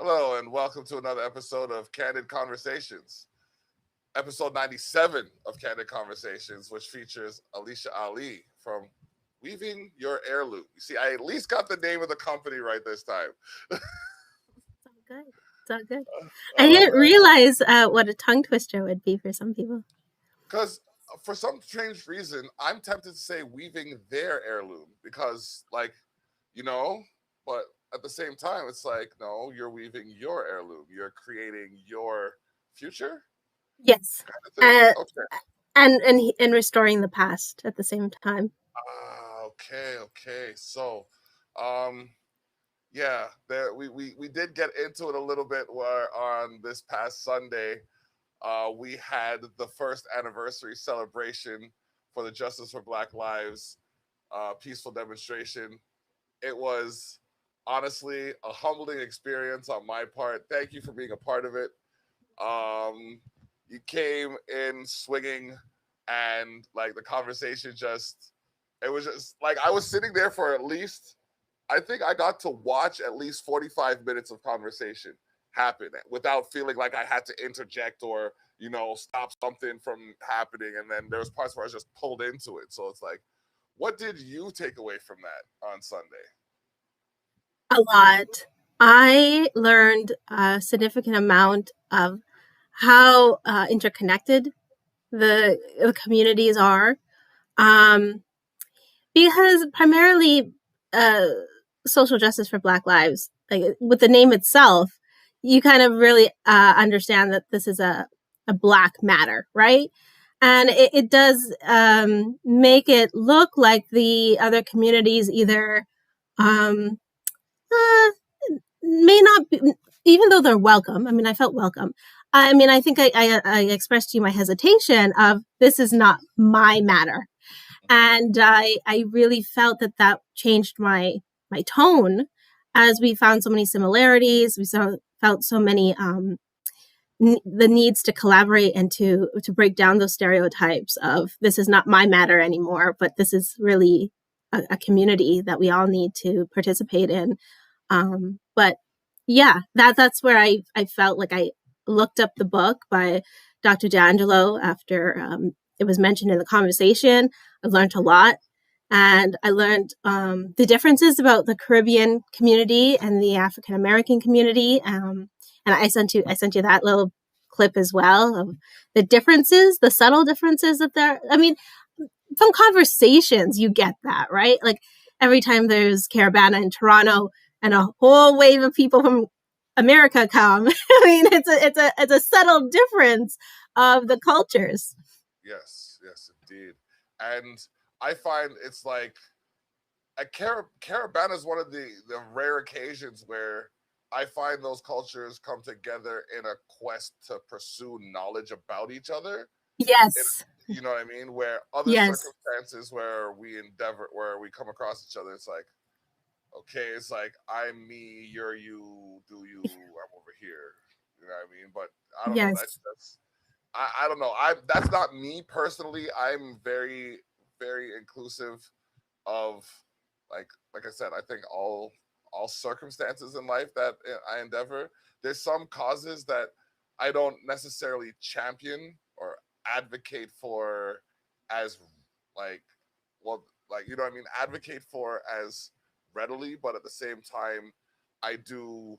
Hello, and welcome to another episode of Candid Conversations, episode 97 of Candid Conversations, which features Alicia Ali from Weaving Your Heirloom. You see, I at least got the name of the company right this time. It's all good. It's all good. I Oh, didn't realize what a tongue twister would be for some people. because for some strange reason, I'm tempted to say weaving their heirloom because, but at the same time, it's like, no, you're weaving your heirloom. You're creating your future Yes, kind of thing. uh, Okay. and restoring the past at the same time. Okay. So, um, yeah, we did get into it a little bit where on this past Sunday, we had the first anniversary celebration for the Justice for Black Lives peaceful demonstration. It was honestly a humbling experience on my part. Thank you for being a part of it. Um, you came in swinging, and like the conversation just, it was just like I was sitting there for at least, I think I got to watch at least 45 minutes of conversation happen without feeling like I had to interject or, stop something from happening. And then there was parts where I was just pulled into it. So it's like, what did you take away from that on Sunday? A lot. I learned a significant amount of how interconnected the communities are, because primarily uh, social justice for Black lives, like with the name itself, you kind of really understand that this is a Black matter, right? And it does make it look like the other communities either um, uh, may not be, even though they're welcome. I mean, I felt welcome. I mean, I think I expressed to you my hesitation of this is not my matter, and I really felt that changed my tone as we found so many similarities. Felt so many the needs to collaborate and to break down those stereotypes of this is not my matter anymore, but this is really a community that we all need to participate in. But yeah, that's where I felt like I looked up the book by Dr. D'Angelo after it was mentioned in the conversation. I learned a lot. And I learned the differences about the Caribbean community and the African American community. And I sent you that little clip as well of the differences, the subtle differences that there. I mean, from conversations you get that, right? Like every time there's Caravana in Toronto and a whole wave of people from America come. I mean, it's a subtle difference of the cultures. Yes, indeed. And I find it's like a Caravana is one of the rare occasions where I find those cultures come together in a quest to pursue knowledge about each other. It, Yes. you know what I mean? Where other Yes. circumstances where we come across each other, it's like, okay, it's like I'm me, you're you, do you, I'm over here. You know what I mean? But I don't know. Yes. I don't know. That's not me personally. I'm very, very inclusive of like I said, I think all circumstances in life that I endeavor. There's some causes that I don't necessarily champion or advocate for as like well like you know what I mean advocate for as readily, but at the same time I do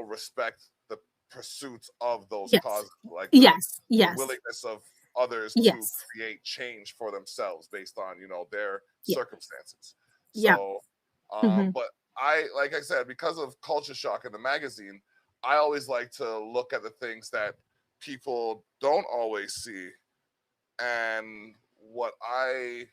respect the pursuits of those Yes. causes, like Yes. the Yes. willingness of others to Yes. create change for themselves based on their Yeah. circumstances. Yeah. So Mm-hmm. but I like I said, because of culture shock in the magazine, I always like to look at the things that people don't always see. And what I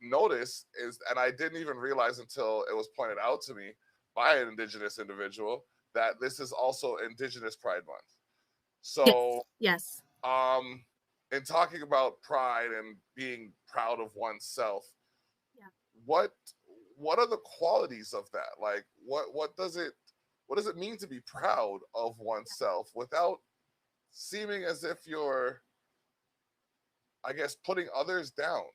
noticed is, and I didn't even realize until it was pointed out to me by an indigenous individual, that this is also Indigenous Pride Month. Yes. So Yes. um in talking about pride and being proud of oneself, Yeah. what what are the qualities of that? Like what does it mean to be proud of oneself without seeming as if you're, I guess, putting others down,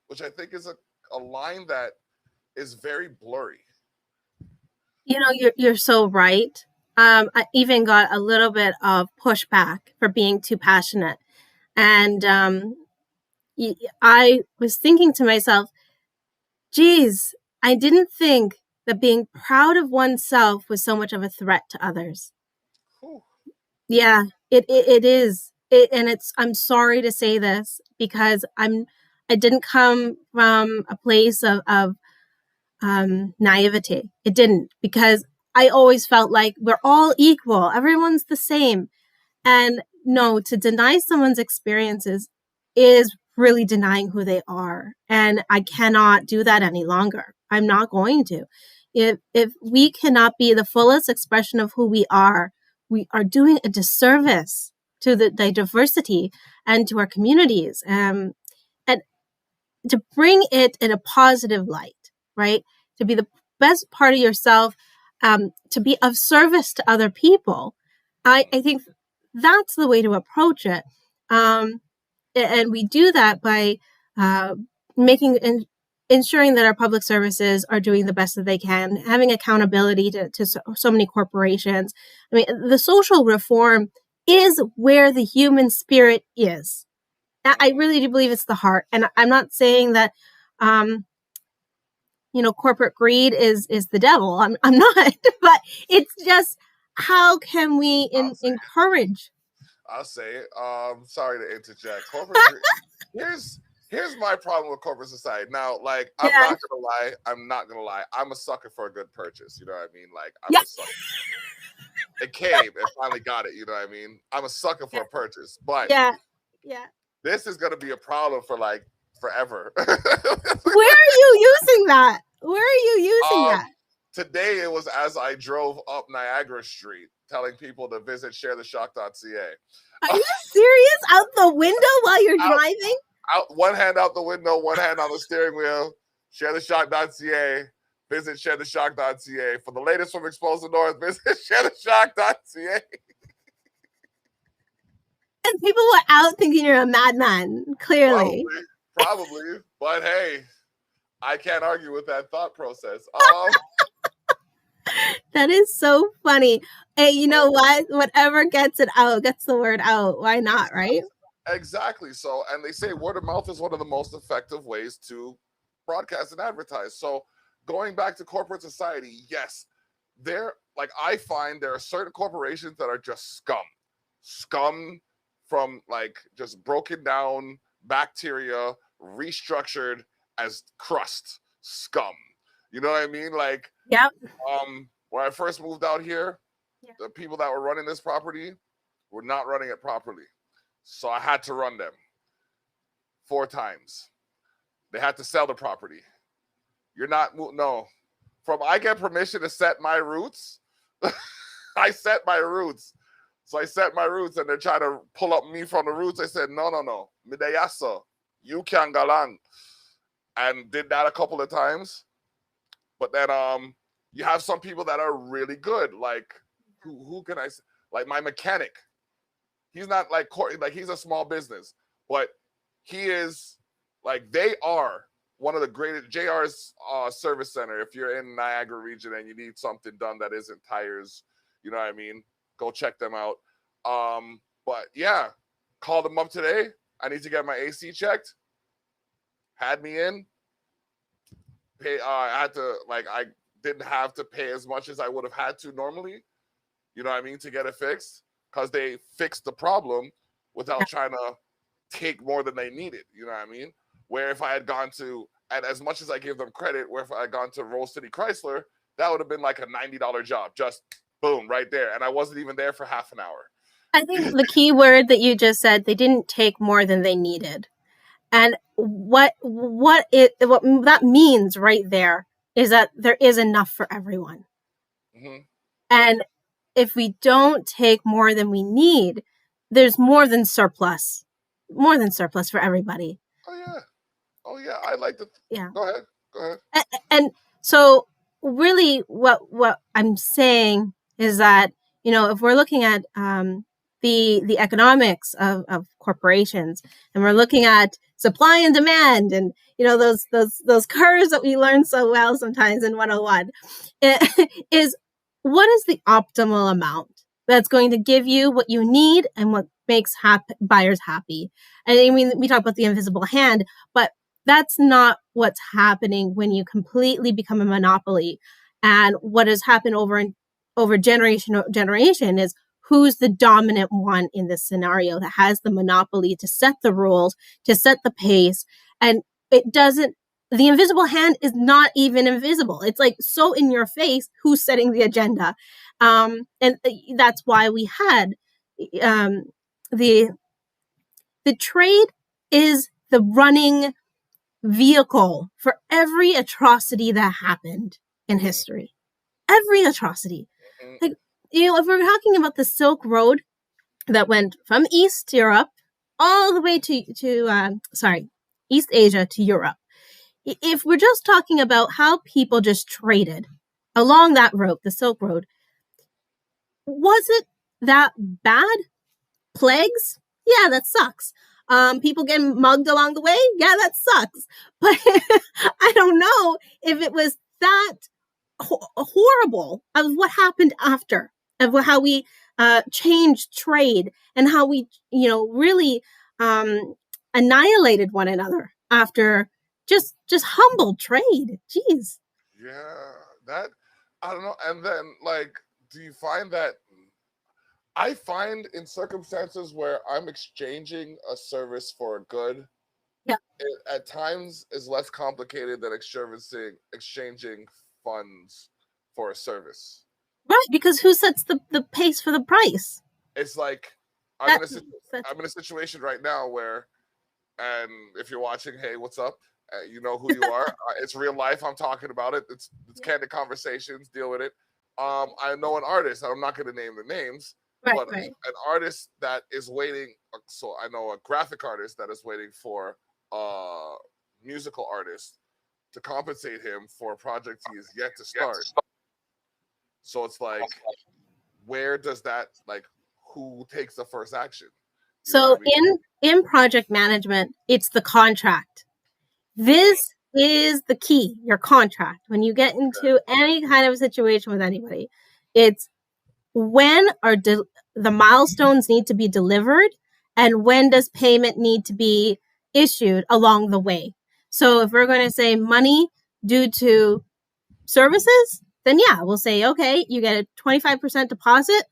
which I think is a line that is very blurry. You're so right. I even got a little bit of pushback for being too passionate, and I was thinking to myself, geez, I didn't think that being proud of oneself was so much of a threat to others. Whew. Yeah, it is. And it's, I'm sorry to say this because I didn't come from a place of naivete. It didn't, because I always felt like we're all equal. Everyone's the same. And no, to deny someone's experiences is really denying who they are. And I cannot do that any longer. I'm not going to. If we cannot be the fullest expression of who we are doing a disservice to the diversity and to our communities. And to bring it in a positive light, right? To be the best part of yourself, to be of service to other people. I think that's the way to approach it. And we do that by uh, making and ensuring that our public services are doing the best that they can, having accountability to so many corporations. I mean, the social reform is where the human spirit is. I Mhm. really do believe it's the heart. And I'm not saying that, um, corporate greed is the devil. I'm not, but it's just, how can we I'll say, encourage? I'll say it. Sorry to interject. Corporate greed. Here's here's my problem with corporate society. Now, like, I'm Yeah. not gonna lie. I'm not gonna lie. I'm a sucker for a good purchase. You know what I mean? Like, I'm Yeah. a sucker. It came. It finally got it. You know what I mean? I'm a sucker for Yeah. a purchase, but Yeah. Yeah. this is gonna be a problem for like forever. Where are you using that? Where are you using um, that? today it was as I drove up Niagara Street, telling people to visit Are sharetheshock.ca. you serious? Out the window while you're out, driving? out, one hand out the window, one hand on the steering wheel. Sharetheshock.ca. Visit sharetheshock.ca. For the latest from Exposed North, visit sharetheshock.ca. And people were out thinking you're a madman, clearly. Probably, but hey, I can't argue with that thought process. That is so funny. Hey, you know what? Whatever gets it out, gets the word out. Why not, right? Exactly. So, and they say word of mouth is one of the most effective ways to broadcast and advertise. So, going back to corporate society, yes, there, like, I find there are certain corporations that are just scum from like just broken down bacteria, restructured as crust, scum. You know what I mean? Like, Yep. when I first moved out here, Yeah. the people that were running this property were not running it properly. So I had to run them 4 times. They had to sell the property. You're not, no. From I get permission to set my roots, I set my roots. So I set my roots and they're trying to pull up me from the roots. I said, no, no, no. Midayasa, you can galang. And did that a couple of times. But then you have some people that are really good. Like, who can I, like my mechanic. He's not like he's a small business, but he is like they are one of the greatest. JR's service center. If you're in Niagara region and you need something done that isn't tires, you know what I mean, go check them out. But yeah, called them up today. I need to get my AC checked. Had me in. Pay. I had to like I didn't have to pay as much as I would have had to normally. You know what I mean, to get it fixed because they fixed the problem without trying to take more than they needed. You know what I mean? Where if I had gone to, and as much as I give them credit, where if I had gone to Rose City Chrysler, that would have been like a $90 job, just boom, right there. And I wasn't even there for half an hour. I think the key word that you just said, they didn't take more than they needed. And what that means right there is that there is enough for everyone. Mm-hmm. And if we don't take more than we need, there's more than surplus for everybody. Oh yeah, oh yeah. I like to. Yeah. Go ahead. Go ahead. And so really what I'm saying is that, if we're looking at the economics of corporations, and we're looking at supply and demand, and those curves that we learn so well sometimes in 101, is what is the optimal amount that's going to give you what you need and what makes buyers happy. I mean, we talk about the invisible hand, but that's not what's happening when you completely become a monopoly. And what has happened over generation is who's the dominant one in this scenario that has the monopoly to set the rules, to set the pace. And the invisible hand is not even invisible. It's like so in your face who's setting the agenda. And that's why we had the trade is the running vehicle for every atrocity that happened in history. Every atrocity. Like, if we're talking about the Silk Road that went from East Europe all the way to East Asia to Europe. If we're just talking about how people just traded along that road, the Silk Road, was it that bad? Plagues? Yeah, that sucks. People getting mugged along the way? Yeah, that sucks. But I don't know if it was that horrible of what happened after, of how we changed trade and how we, really annihilated one another after just humble trade. Jeez. Yeah, that I don't know. And then, like, do you find that I find in circumstances where I'm exchanging a service for a good, Yeah. it at times is less complicated than exchanging funds for a service. Right, because who sets the pace for the price? It's like That, I'm in a situation right now where, and if you're watching, hey, what's up? You know who you are. It's real life. I'm talking about it. It's candid conversations. Deal with it. I know an artist. I'm not going to name the names, but right. an artist that is waiting. So I know a graphic artist that is waiting for a musical artist to compensate him for a project he is yet to start. So it's like, where does that, like, who takes the first action? So in project management, it's the contract. This is the key, your contract. When you get into any kind of situation with anybody, it's when are the milestones need to be delivered, and when does payment need to be issued along the way. So if we're going to say money due to services, then yeah, we'll say, okay, you get a 25% deposit,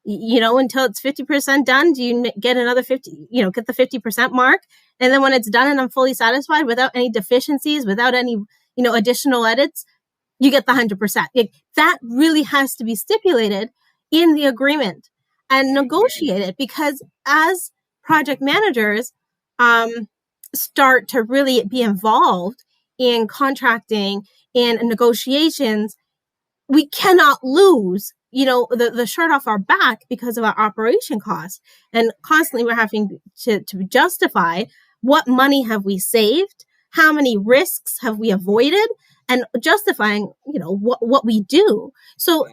until it's 50% done. Do you get another 50, get the 50% mark? And then when it's done and I'm fully satisfied without any deficiencies, without any, additional edits, you get the 100%. That really has to be stipulated in the agreement and negotiated, because as project managers start to really be involved in contracting and negotiations, we cannot lose, the shirt off our back because of our operation costs. And constantly we're having to justify what money have we saved, how many risks have we avoided, and justifying, what we do. So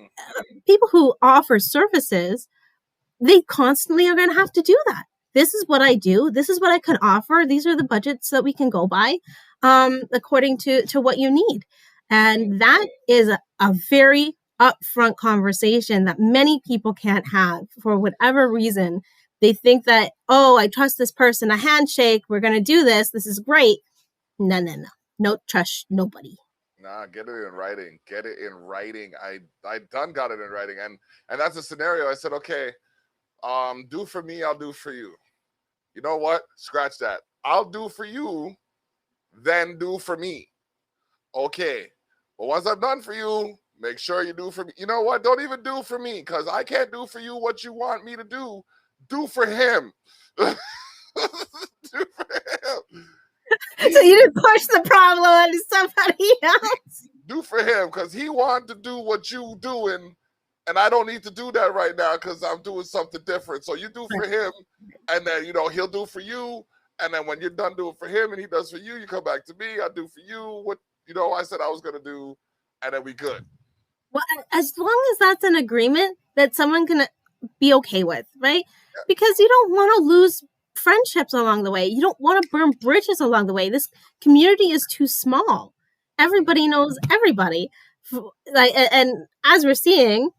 people who offer services, they constantly are going to have to do that. This is what I do. This is what I can offer. These are the budgets that we can go by, according to what you need. And that is a very upfront conversation that many people can't have for whatever reason. They think that, oh, I trust this person, a handshake, we're going to do this. This is great. No. No trust nobody. Nah, get it in writing. Get it in writing. I done got it in writing. And that's a scenario. I said, okay, do for me, I'll do for you. You know what? Scratch that. I'll do for you, then do for me. Okay. But once I'm done for you, make sure you do for me. You know what? Don't even do for me, because I can't do for you what you want me to do. Do for him. Do for him. So you didn't push the problem onto somebody else. Do for him, because he wanted to do what you doing, and I don't need to do that right now because I'm doing something different. So you do for him, and then he'll do for you, and then when you're done doing for him and he does for you, you come back to me. I do for you what I said I was gonna do, and then we good. Well, as long as that's an agreement that someone can be okay with, right? Because you don't want to lose friendships along the way. You don't want to burn bridges along the way. This community is too small. Everybody knows everybody. Like, and as we're seeing,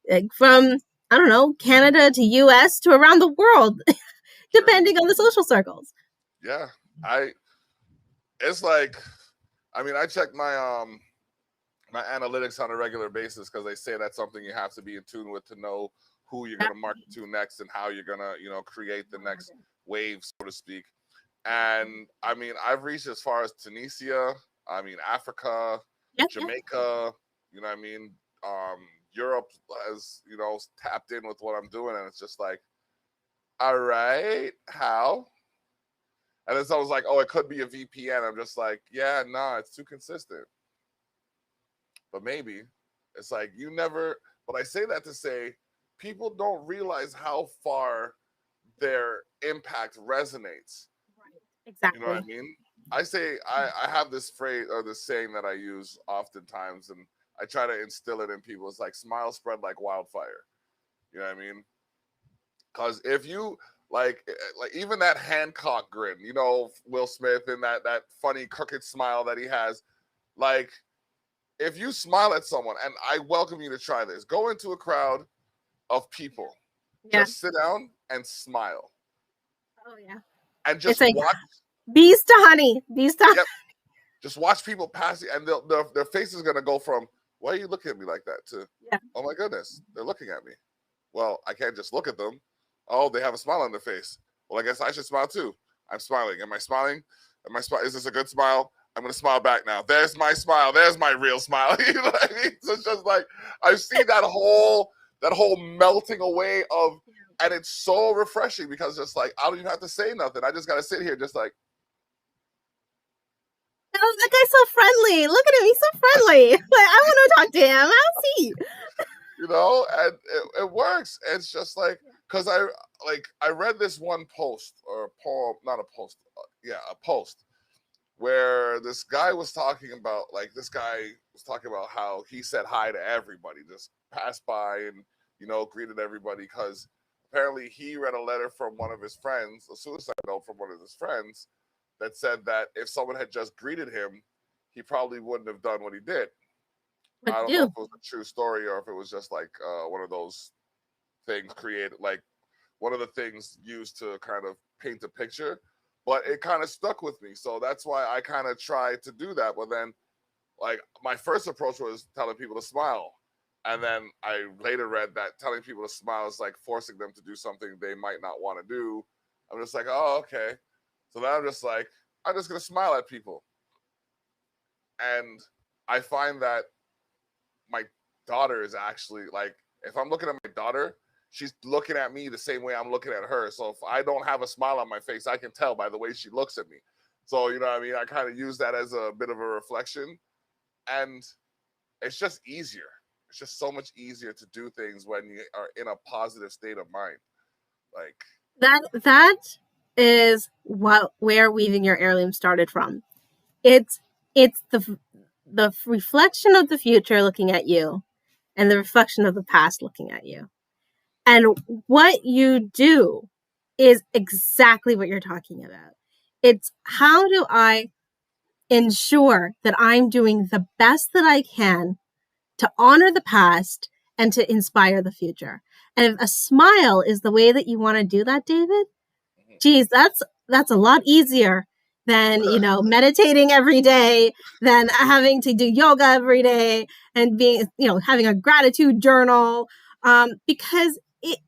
like from I don't know, Canada to US to around the world, depending on the social circles. Yeah. It's like, I mean, I check my analytics on a regular basis because they say that's something you have to be in tune with to know who you're going to market to next and how you're going to, create the next wave, so to speak. And I mean, I've reached as far as Tunisia, I mean, Africa, Jamaica, you know what I mean? Europe has, tapped in with what I'm doing. And it's just like, all right, how? And then someone's like, oh, it could be a VPN. I'm just like, yeah, nah, it's too consistent. But maybe it's like you never, but I say that to say people don't realize how far their impact resonates. Right. Exactly. You know what I mean? I say I have this phrase or this saying that I use oftentimes, and I try to instill it in people. It's like smile spread like wildfire. You know what I mean? Because if you like even that Hancock grin, Will Smith and that funny crooked smile that he has, like if you smile at someone, and I welcome you to try this, go into a crowd of people, just sit down and smile. Oh yeah. And just watch. Bees to honey. Bees to honey. Just watch people pass you, and their face is gonna go from "Why are you looking at me like that?" to "Oh my goodness, they're looking at me." Well, I can't just look at them. Oh, they have a smile on their face. Well, I guess I should smile too. I'm smiling. Am I smiling? Is this a good smile? I'm gonna smile back now. There's my smile. There's my real smile. You know what I mean? So it's just like I've seen that whole melting away of, and it's so refreshing because just like I don't even have to say nothing. I just gotta sit here, just like. Oh, that guy's so friendly. Look at him. He's so friendly. Like, I want to talk to him. How's he? And it works. It's just like, because I read this one post or a poem, not a post, a post where this guy was talking about, how he said hi to everybody, just passed by and, greeted everybody because apparently he read a letter from one of his friends, a suicide note from one of his friends, that said that if someone had just greeted him, he probably wouldn't have done what he did. I don't know if it was a true story or if it was just like one of those things created, like one of the things used to kind of paint a picture, but it kind of stuck with me. So that's why I kind of tried to do that. But then, like, my first approach was telling people to smile. And then I later read that telling people to smile is like forcing them to do something they might not want to do. I'm just like, oh, okay. So then I'm just like, I'm just going to smile at people. And I find that my daughter is actually like, if I'm looking at my daughter, she's looking at me the same way I'm looking at her. So if I don't have a smile on my face, I can tell by the way she looks at me. So, you know what I mean? I kind of use that as a bit of a reflection. And it's just easier. It's just so much easier to do things when you are in a positive state of mind. Like that is where weaving your heirloom started from. It's the reflection of the future looking at you and the reflection of the past looking at you. And what you do is exactly what you're talking about. It's how do I ensure that I'm doing the best that I can to honor the past and to inspire the future. And if a smile is the way that you want to do that, David, geez, that's a lot easier than, meditating every day, than having to do yoga every day and being, having a gratitude journal, because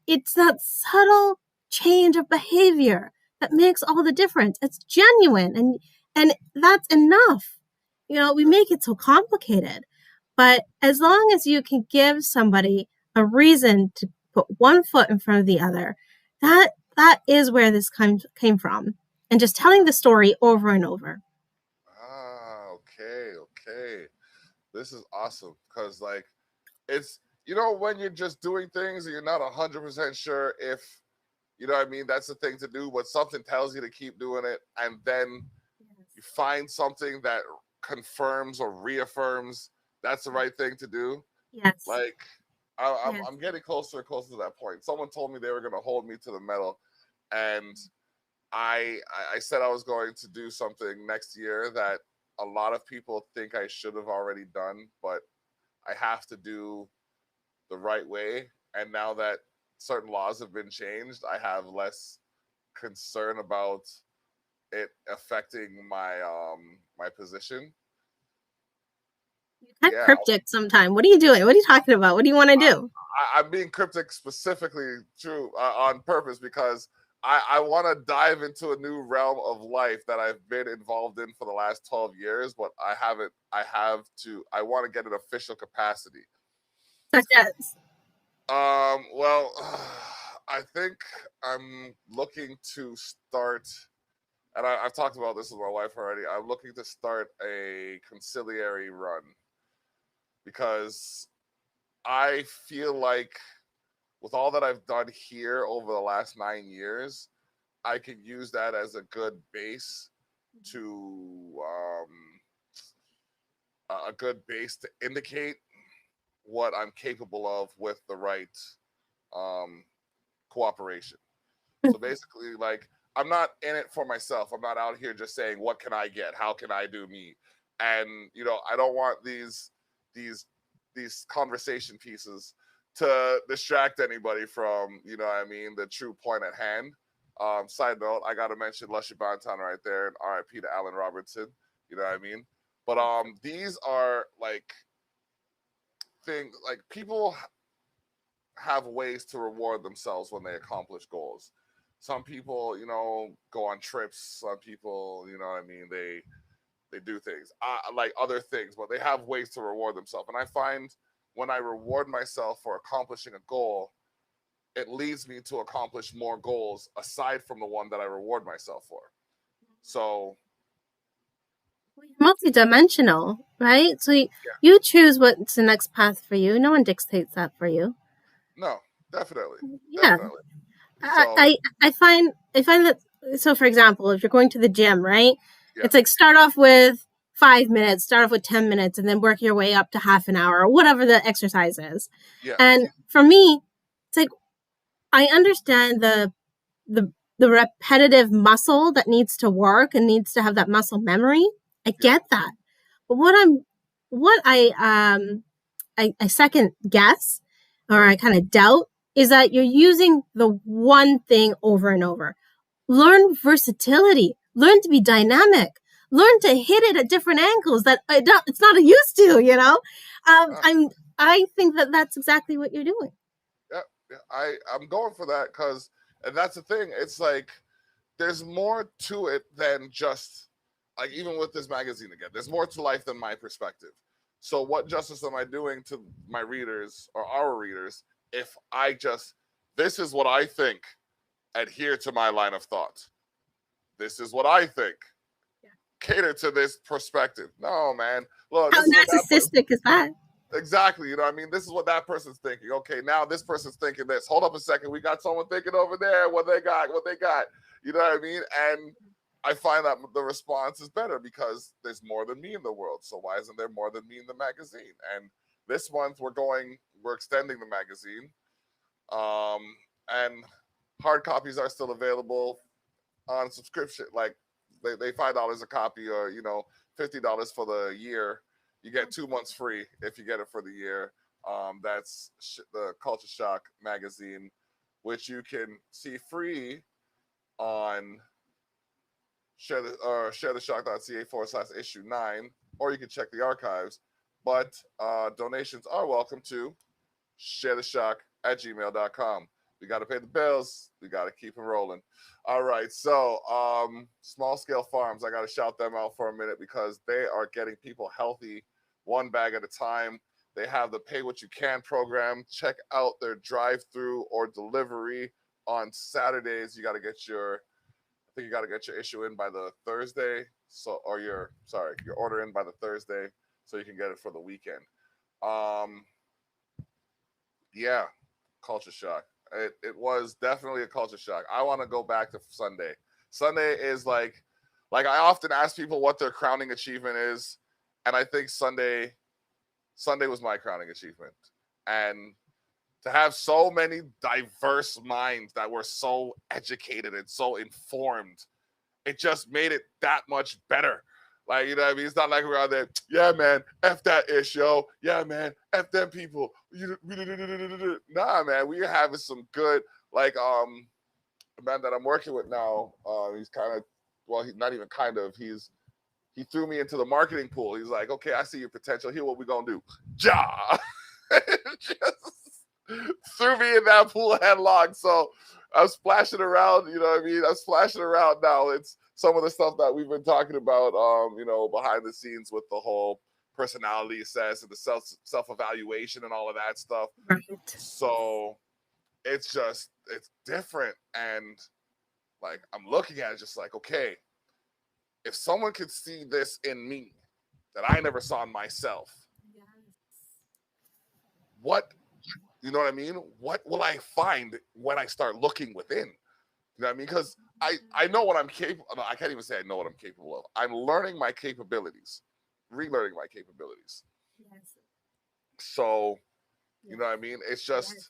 it's that subtle change of behavior that makes all the difference. It's genuine and that's enough. We make it so complicated. But as long as you can give somebody a reason to put one foot in front of the other, that is where this came from. And just telling the story over and over. Okay. This is awesome because, like, it's, when you're just doing things and you're not 100% sure if, you know what I mean, that's the thing to do, but something tells you to keep doing it. And then you find something that confirms or reaffirms that's the right thing to do. Yes. Like, Yes. I'm getting closer and closer to that point. Someone told me they were going to hold me to the metal, and I said I was going to do something next year that a lot of people think I should have already done, but I have to do the right way. And now that certain laws have been changed, I have less concern about it affecting my position. Kind of Yeah, cryptic sometime. What are you doing? What are you talking about? What do you want to do? I'm being cryptic specifically true on purpose because I want to dive into a new realm of life that I've been involved in for the last 12 years, but I haven't. I want to get an official capacity. Such as Well, I think I'm looking to start, and I've talked about this with my wife already. I'm looking to start a conciliary run because I feel like with all that I've done here over the last 9 years, I could use that as a good base to a good base to indicate what I'm capable of with the right um, cooperation. So basically, like I'm not in it for myself. I'm not out here just saying what can I get, how can I do me, and I don't want these these conversation pieces to distract anybody from what I mean the true point at hand. Side note, I gotta mention Lushy Bantan right there, and R.I.P. to Alan Robertson. You know what I mean? But these are like things like people have ways to reward themselves when they accomplish goals. Some people, go on trips. Some people, what I mean, they do things like other things, but they have ways to reward themselves. And I find when I reward myself for accomplishing a goal, it leads me to accomplish more goals aside from the one that I reward myself for. So multidimensional, right? So yeah, you choose what's the next path for you. No one dictates that for you. no, definitely, Yeah, definitely. I So I, I find that. So, for example, if you're going to the gym, right? yeah, It's like start off with 5 minutes, start off with 10 minutes, and then work your way up to half an hour or whatever the exercise is. yeah, And for me, it's like I understand the repetitive muscle that needs to work and needs to have that muscle memory. I yeah, get that. But what I second guess or right, I kind of doubt is that you're using the one thing over and over. Learn versatility. Learn to be dynamic. Learn to hit it at different angles that it's not used to. uh, I think that that's exactly what you're doing. yeah, yeah. I'm going for that because, and that's the thing. It's like there's more to it than just like even with this magazine again. There's more to life than my perspective. So what justice am I doing to my readers or our readers if I just this is what I think, adhere to my line of thought. This is what I think. Cater to this perspective. No, man. Look, How this is what narcissistic is that? exactly. You know what I mean? This is what that person's thinking. Okay, now this person's thinking this. Hold up a second. We got someone thinking over there what they got, what they got. You know what I mean? And I find that the response is better because there's more than me in the world. So why isn't there more than me in the magazine? And this month we're extending the magazine. And hard copies are still available on subscription. Like they $5 a copy, or $50 for the year. You get 2 months free if you get it for the year. That's the Culture Shock magazine, which you can see free on sharetheshock.ca/issue 9, or you can check the archives. But donations are welcome to sharetheshock@gmail.com. We got to pay the bills. We got to keep it rolling. All right. So, small scale farms, I got to shout them out for a minute because they are getting people healthy one bag at a time. They have the Pay What You Can program. Check out their drive through or delivery on Saturdays. I think you got to get your issue in by the Thursday. So, or your order in by the Thursday so you can get it for the weekend. Um, yeah, culture shock. It was definitely a culture shock. I want to go back to Sunday. Sunday is like I often ask people what their crowning achievement is, and I think Sunday was my crowning achievement. And to have so many diverse minds that were so educated and so informed, it just made it that much better. Like, you know what I mean? It's not like we're out there, yeah, man, F that ish, yo. Yeah, man, F them people. Nah, man, we're having some good, like, the man that I'm working with now, he's kind of, well, he's not even kind of, he threw me into the marketing pool. He's like, okay, I see your potential. Here, what we gonna do? Ja! Just threw me in that pool headlong. So I'm splashing around, you know what I mean? I'm splashing around now. It's some of the stuff that we've been talking about, you know, behind the scenes with the whole personality assess and the self-evaluation and all of that stuff. Right. So it's different. And like, I'm looking at it just like, okay, if someone could see this in me that I never saw in myself, what, you know what I mean? What will I find when I start looking within? You know what I mean? Because I know what I'm capable of. No, I can't even say I know what I'm capable of. I'm learning my capabilities, relearning my capabilities. Yes. So, you know what I mean? It's just, Yes.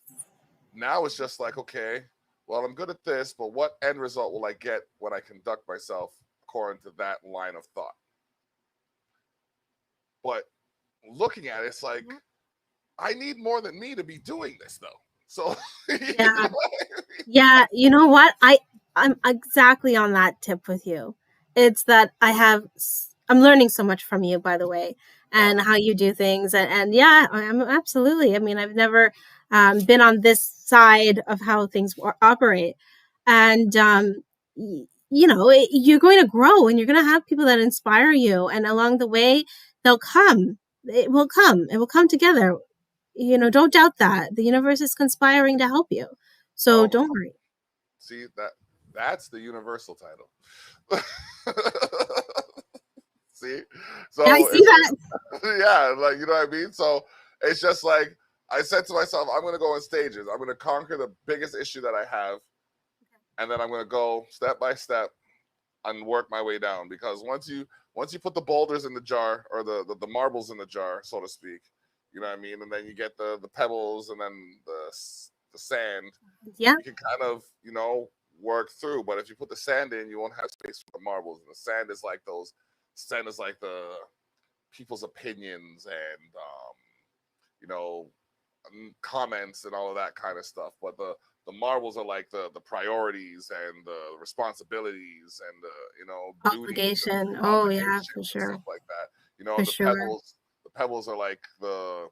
now it's just like, okay, well, I'm good at this, but what end result will I get when I conduct myself according to that line of thought? But looking at it, it's like, I need more than me to be doing this, though. So, Yeah. Yeah, you know what? I'm exactly on that tip with you. It's that I'm learning so much from you, by the way, and how you do things, and yeah, I'm absolutely. I mean, I've never been on this side of how things operate, and you know, you're going to grow, and you're going to have people that inspire you, and along the way, they'll come. It will come. It will come together. You know, don't doubt that the universe is conspiring to help you. So oh, don't worry. see, that's the universal title. See, Yeah, I so see it's that. yeah, like, you know what I mean. So it's just like, I said to myself, I'm gonna go in stages. I'm gonna conquer the biggest issue that I have, and then I'm gonna go step by step and work my way down. Because once you put the boulders in the jar, or the marbles in the jar, so to speak, you know what I mean, and then you get the pebbles and then the sand, Yeah. you can kind of, you know, work through. But if you put the sand in, you won't have space for the marbles. And the sand is like the people's opinions and you know, comments and all of that kind of stuff. But the marbles are like the priorities and the responsibilities and the, you know, duties and Obligation. Oh yeah, for obligations and sure. stuff like that. You know, For the sure. pebbles are like the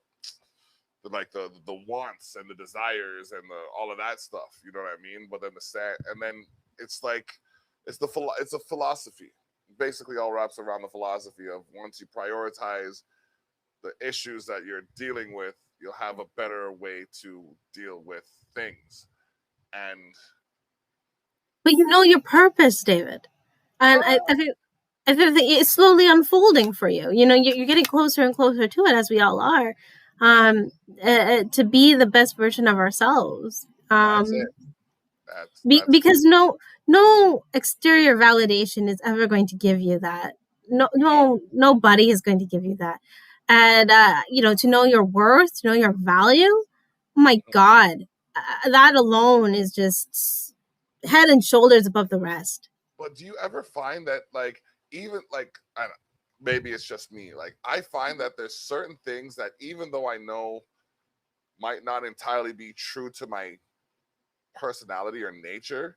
wants and the desires and all of that stuff. You know what I mean? But then the sand, and then it's like, it's a philosophy. Basically, all wraps around the philosophy of, once you prioritize the issues that you're dealing with, you'll have a better way to deal with things. And But you know your purpose, David. And I think that it's slowly unfolding for you. You know, you're getting closer and closer to it, as we all are, to be the best version of ourselves. that's it. That's Because no exterior validation is ever going to give you that. Nobody is going to give you that. And you know, to know your worth, to know your value. Oh my God, that alone is just head and shoulders above the rest. But do you ever find that, like, even like, I don't, maybe it's just me, like, I find that there's certain things that, even though I know might not entirely be true to my personality or nature,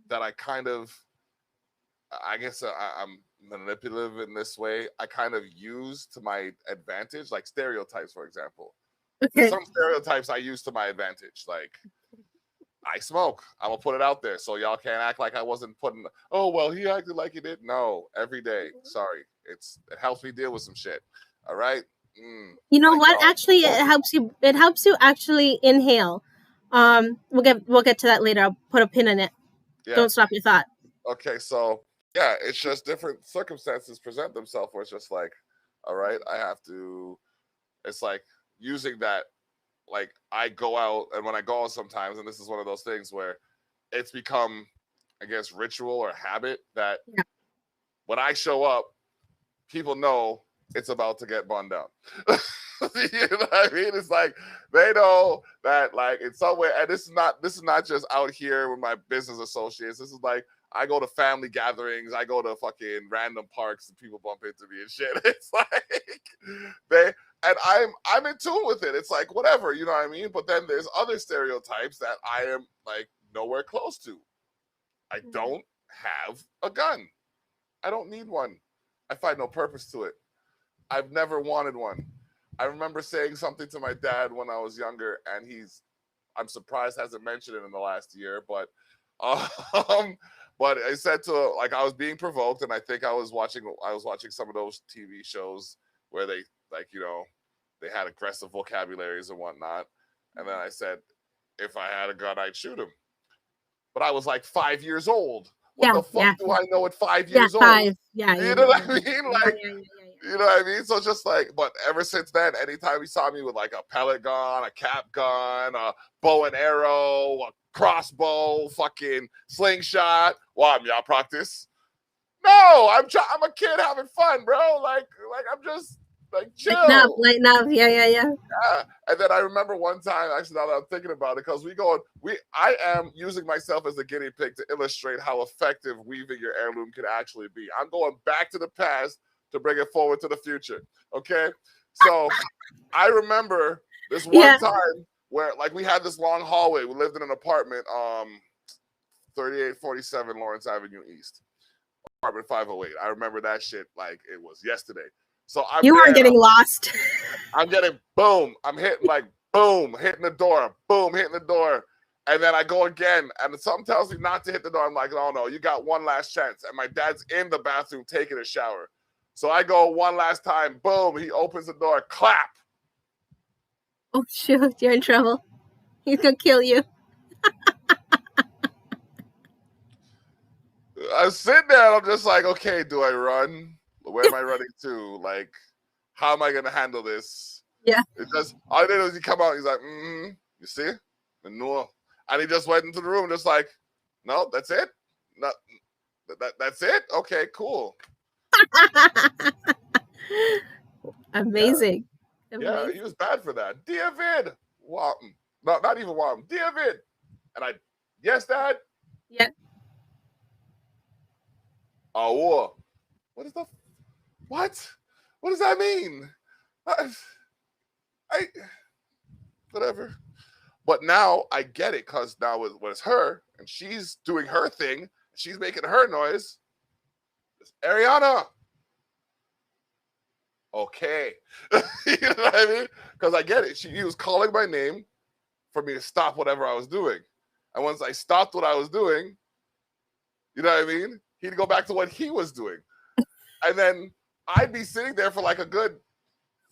that I kind of, I guess, I'm manipulative in this way, I kind of use to my advantage, like stereotypes, for example. There's Okay. some stereotypes I use to my advantage, like, I smoke. I'm gonna put it out there so y'all can't act like I wasn't putting. Oh well, he acted like he did. No, every day. Sorry, it helps me deal with some shit. All right. You know Like, what? yo, Actually, it helps you. It helps you actually inhale. We'll get to that later. I'll put a pin in it. yeah. Don't stop your thought. Okay, so yeah, it's just different circumstances present themselves where it's just like, all right, I have to. It's like using that. Like, I go out, and when I go out sometimes, and this is one of those things where it's become, I guess, ritual or habit that Yeah. when I show up, people know it's about to get bun down. You know what I mean? It's like they know that like in some way, and this is not just out here with my business associates. This is like I go to family gatherings, I go to fucking random parks and people bump into me and shit. It's like they and I'm in tune with it. It's like whatever, you know what I mean? But then there's other stereotypes that I am like nowhere close to. I don't have a gun. I don't need one. I find no purpose to it. I've never wanted one. I remember saying something to my dad when I was younger, and I'm surprised hasn't mentioned it in the last year, um, but I said to like I was being provoked, and I think I was watching some of those TV shows where they like they had aggressive vocabularies and whatnot, and then I said if I had a gun I'd shoot him, but I was like 5 years old. What Yeah, the fuck do I know at five yeah, years old? 5. Yeah, You yeah, know yeah, what I yeah, mean? yeah, Like yeah, yeah, you know what I mean? So just like, but ever since then, anytime he saw me with like a pellet gun, a cap gun, a bow and arrow, a crossbow, fucking slingshot, what, y'all practice? No, I'm a kid having fun, bro. Like I'm just like chill. lighten up, yeah, yeah, yeah. Yeah. And then I remember one time, actually, now that I'm thinking about it, because I am using myself as a guinea pig to illustrate how effective weaving your heirloom can actually be. I'm going back to the past to bring it forward to the future. Okay. So I remember this one Yeah, time where like we had this long hallway. We lived in an apartment, 3847 Lawrence Avenue East, apartment 508. I remember that shit like it was yesterday. So I'm you weren't there and getting lost. I'm getting boom. I'm hitting like boom, hitting the door, boom, hitting the door. And then I go again, and something tells me not to hit the door. I'm like, oh no, you got one last chance. And my dad's in the bathroom taking a shower. So I go one last time, boom, he opens the door, clap. Oh shoot, you're in trouble. He's gonna kill you. I sit there and I'm just like, okay, do I run? Where am I running to? Like, how am I gonna handle this? Yeah. It just all I did was he come out, he's like, you see? No. And he just went into the room just like, no, that's it? No, that's it? Okay, cool. Amazing. Yeah, he was bad for that. David! Walton. No, not even Walton. David! And I, yes, Dad? Yeah. Oh, what is the, what? What does that mean? I whatever. But now I get it because now when it's her and she's doing her thing, she's making her noise. It's Ariana. Okay. You know what I mean? Because I get it. He was calling my name for me to stop whatever I was doing. And once I stopped what I was doing, you know what I mean? He'd go back to what he was doing. And then I'd be sitting there for like a good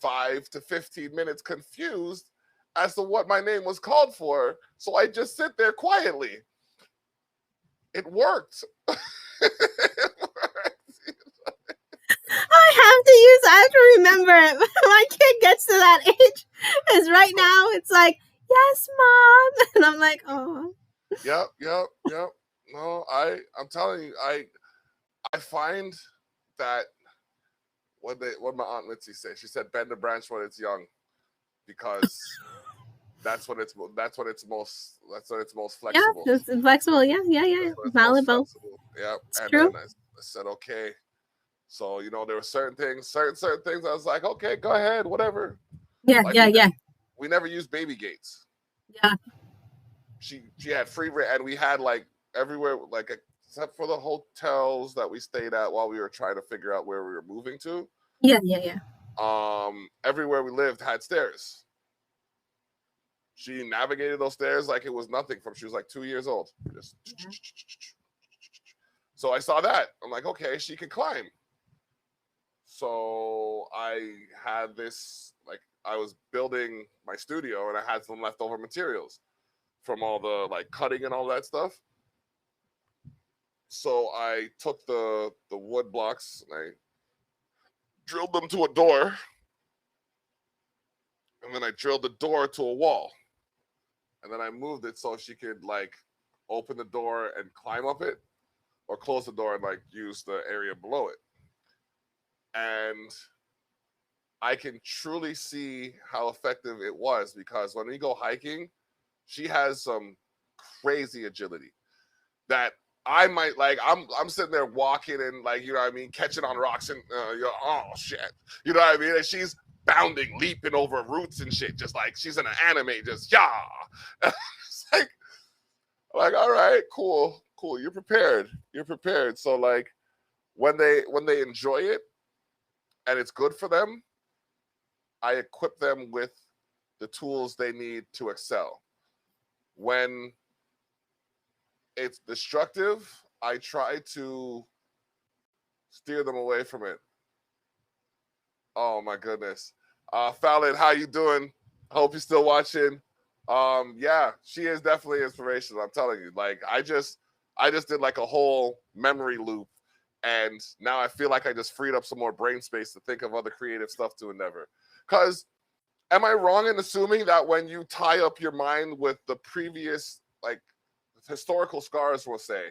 5 to 15 minutes confused as to what my name was called for. So I just sit there quietly. It worked. I have to remember it. When my kid gets to that age, is right now it's like, yes, mom. And I'm like, oh. Yep. No, I'm telling you, I find that what my aunt Litzy said. She said bend the branch when it's young, because that's when it's most flexible. Yeah, it's flexible. Yeah. Valuable. Yeah. It's And true. then I said, okay. So, there were certain things I was like, okay, go ahead, whatever. Yeah, Like yeah. we never used baby gates. Yeah. She had free and we had like everywhere, like except for the hotels that we stayed at while we were trying to figure out where we were moving to. Yeah. Everywhere we lived had stairs. She navigated those stairs like it was nothing from she was like 2 years old. Just so I saw that. I'm like, okay, she can climb. So I had this, like, I was building my studio and I had some leftover materials from all the like cutting and all that stuff. So I took the wood blocks and I drilled them to a door. And then I drilled the door to a wall. And then I moved it so she could like open the door and climb up it, or close the door and like use the area below it. And I can truly see how effective it was, because when we go hiking, she has some crazy agility that I might like. I'm sitting there walking and, like, you know what I mean, catching on rocks and oh shit, you know what I mean, and she's bounding, leaping over roots and shit, just like she's in an anime, just yeah. It's like all right, cool, cool. You're prepared. You're prepared. So like when they enjoy it and it's good for them, I equip them with the tools they need to excel. When it's destructive, I try to steer them away from it. Oh my goodness. Fallon, how you doing? I hope you're still watching. Yeah, she is definitely inspirational. I'm telling you. Like I just did like a whole memory loop, and now I feel like I just freed up some more brain space to think of other creative stuff to endeavor. Cause am I wrong in assuming that when you tie up your mind with the previous, like, historical scars, will say,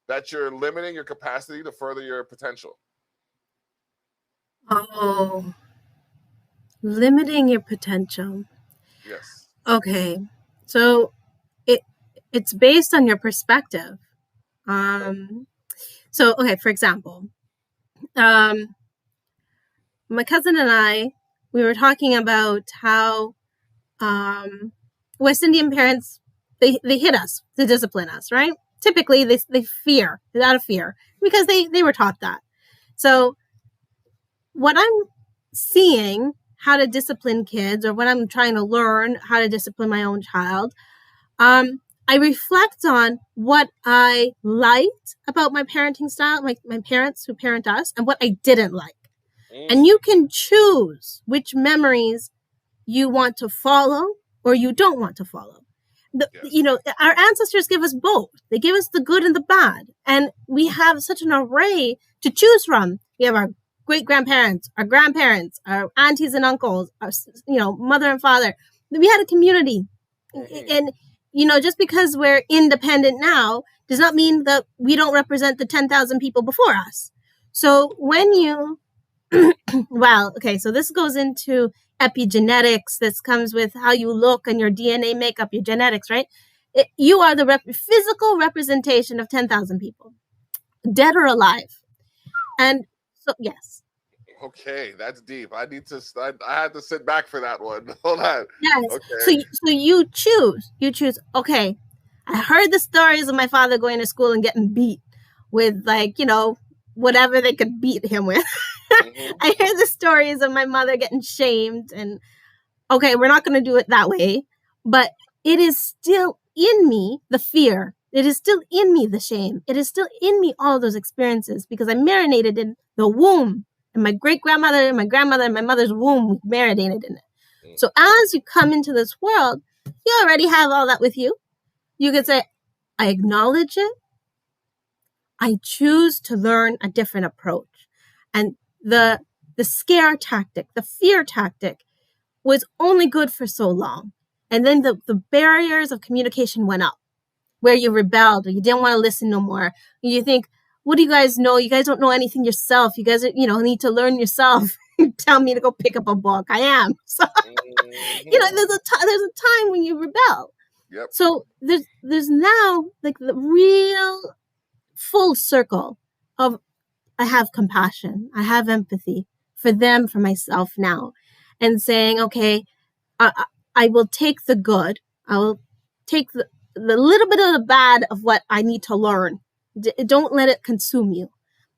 that you're limiting your capacity to further your potential? Oh, limiting your potential. Yes. Okay. So it it's based on your perspective. Okay. So okay, for example, um my cousin and I, we were talking about how West Indian parents, they hit us to discipline us, right? Typically they fear, out of fear, because they were taught that. So what I'm seeing how to discipline kids, or what I'm trying to learn how to discipline my own child, I reflect on what I liked about my parenting style, my parents who parent us, and what I didn't like. And you can choose which memories you want to follow or you don't want to follow. Yes. Our ancestors give us both. They give us the good and the bad. And we have such an array to choose from. We have our great grandparents, our grandparents, our aunties and uncles, our, mother and father. We had a community. And, just because we're independent now does not mean that we don't represent the 10,000 people before us. So when you wow. Okay. So this goes into epigenetics. This comes with how you look and your DNA makeup, your genetics, right? You are the physical representation of 10,000 people, dead or alive. And so, yes. Okay, that's deep. I had to sit back for that one. Hold on. Yes. So, Okay. so you choose. You choose. Okay. I heard the stories of my father going to school and getting beat with, like, whatever they could beat him with. I heard the stories of my mother getting shamed, and okay, we're not going to do it that way, but it is still in me, the fear. It is still in me, the shame. It is still in me, all those experiences, because I marinated in the womb, and my great grandmother and my grandmother and my mother's womb marinated in it. So as you come into this world, you already have all that with you. You could say, I acknowledge it. I choose to learn a different approach. And the scare tactic, the fear tactic, was only good for so long. And then the barriers of communication went up, where you rebelled, or you didn't want to listen no more. You think, what do you guys know? You guys don't know anything yourself. You guys, need to learn yourself. Tell me to go pick up a book. I am. So, there's a time when you rebel. Yep. So there's now, like, the real full circle of, I have compassion, I have empathy for them, for myself now, and saying, okay, I will take the good, I will take the little bit of the bad of what I need to learn. Don't let it consume you,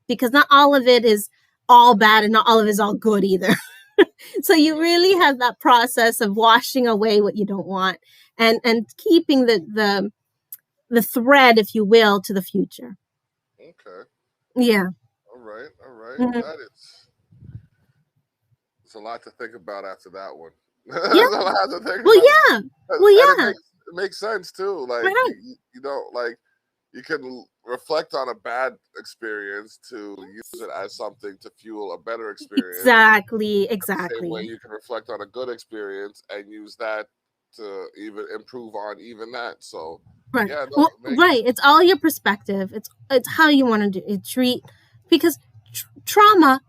because not all of it is all bad and not all of it is all good either. So you really have that process of washing away what you don't want, and keeping the thread, if you will, to the future. Okay. Yeah. All right. All right. Mm-hmm. It's a lot to think about after that one. Yeah. There's a lot to think Well, about. yeah. Well, And yeah. it makes sense too. Like Right. you don't like you can reflect on a bad experience to use it as something to fuel a better experience. Exactly. The same way Exactly. you can reflect on a good experience and use that to even improve on even that. So Right. yeah, no, Well, it makes right. It's all your perspective. It's how you want to do it, treat, because trauma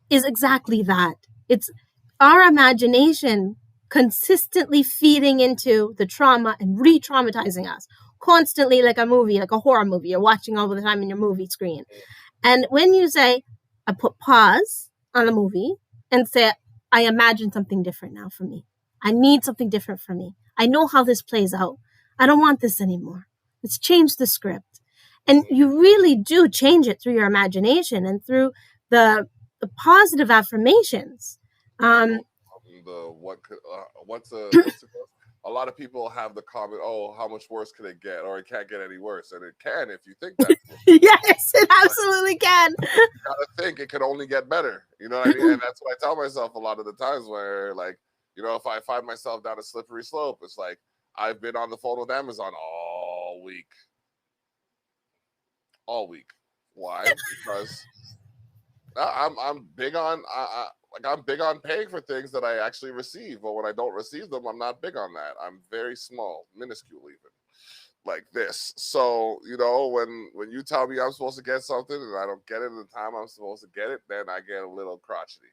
is exactly that. It's our imagination consistently feeding into the trauma and re-traumatizing us constantly, like a movie, like a horror movie you're watching all the time in your movie screen. And when you say, I put pause on the movie and say, I imagine something different now for me. I need something different for me. I know how this plays out. I don't want this anymore. Let's change the script. And you really do change it through your imagination and through the positive affirmations. The what's it called? A lot of people have the comment, "Oh, how much worse can it get?" Or it can't get any worse, and it can if you think that. Yes, it absolutely can. You gotta think it could only get better. You know what I mean? And that's what I tell myself a lot of the times where, like, if I find myself down a slippery slope, it's like I've been on the phone with Amazon all week. Why? Because I'm big on I'm big on paying for things that I actually receive, but when I don't receive them, I'm not big on that. I'm very small, minuscule even, like this. So when you tell me I'm supposed to get something and I don't get it in the time I'm supposed to get it, then I get a little crotchety.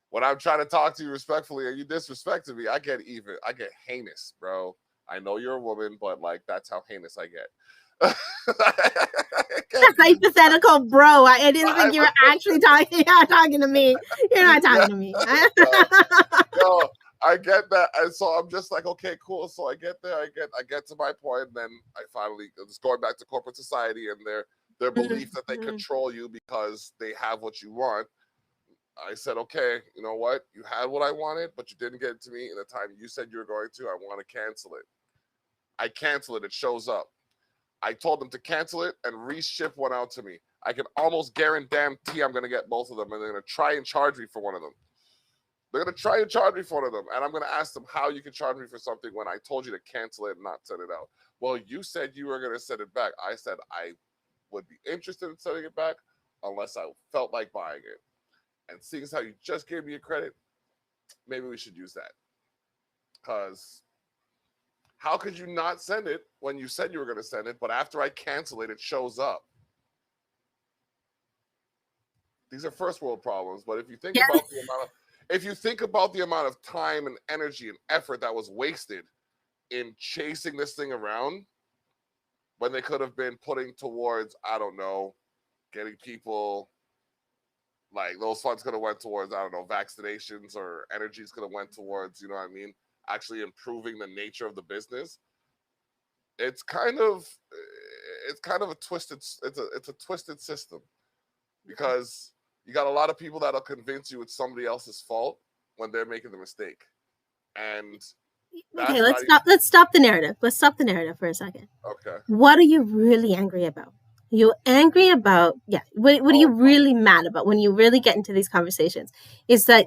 When I'm trying to talk to you respectfully and you disrespect me, I get even. I get heinous, bro. I know you're a woman, but like that's how heinous I get. Hypothetical, bro. I didn't think you were actually talking to me. You're not talking to me. No, I get that, and so I'm just like, okay, cool. So I get there, I get to my point, and then I finally just going back to corporate society and their belief that they control you because they have what you want. I said, okay, you know what? You had what I wanted, but you didn't get it to me in the time you said you were going to. I want to cancel it. I cancel it. It shows up. I told them to cancel it and reship one out to me. I can almost guarantee I'm going to get both of them, and they're going to try and charge me for one of them. They're going to try and charge me for one of them, and I'm going to ask them how you can charge me for something when I told you to cancel it and not send it out. Well, you said you were going to send it back. I said I would be interested in sending it back unless I felt like buying it. And seeing as how you just gave me a credit, maybe we should use that. Because how could you not send it when you said you were going to send it, but after I cancel it, it shows up? These are first world problems, but if you think about the amount of time and energy and effort that was wasted in chasing this thing around, when they could have been putting towards, I don't know, getting people, like those funds could have went towards, I don't know, vaccinations, or energies could have went towards, you know what I mean, actually improving the nature of the business. It's kind of a twisted, it's a twisted system, because you got a lot of people that'll convince you it's somebody else's fault when they're making the mistake. And okay, let's stop the narrative. Let's stop the narrative for a second. Okay. What are you really angry about? Are you angry about, what are you really mad about when you really get into these conversations? Is that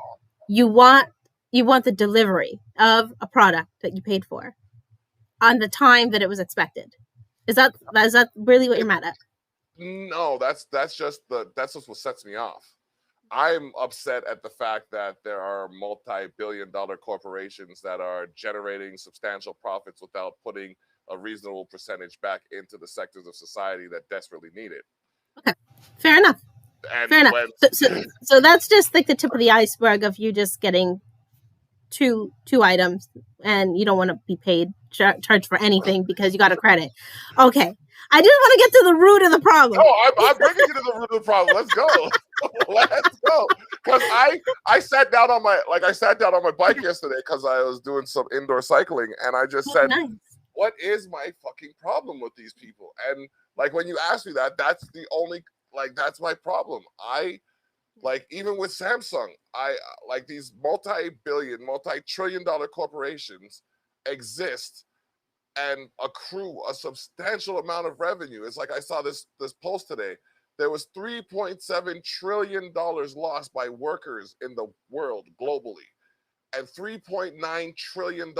you want the delivery of a product that you paid for on the time that it was expected. Is that really what you're mad at? No, that's just what sets me off. I'm upset at the fact that there are multi-billion-dollar corporations that are generating substantial profits without putting a reasonable percentage back into the sectors of society that desperately need it. Okay, fair enough. And fair enough. So that's just like the tip of the iceberg of you just getting two items and you don't want to be paid charged for anything because you got a credit. Okay, I just want to get to the root of the problem. No, I'm bringing you to the root of the problem. Let's go. Let's go. Because I sat down on my bike yesterday because I was doing some indoor cycling, and I just said, nice. What is my fucking problem with these people? And like when you ask me that, that's the only, like, that's my problem. Like, even with Samsung, I like these multi-billion, multi-trillion-dollar corporations exist and accrue a substantial amount of revenue. It's like I saw this post today. There was $3.7 trillion lost by workers in the world globally, and $3.9 trillion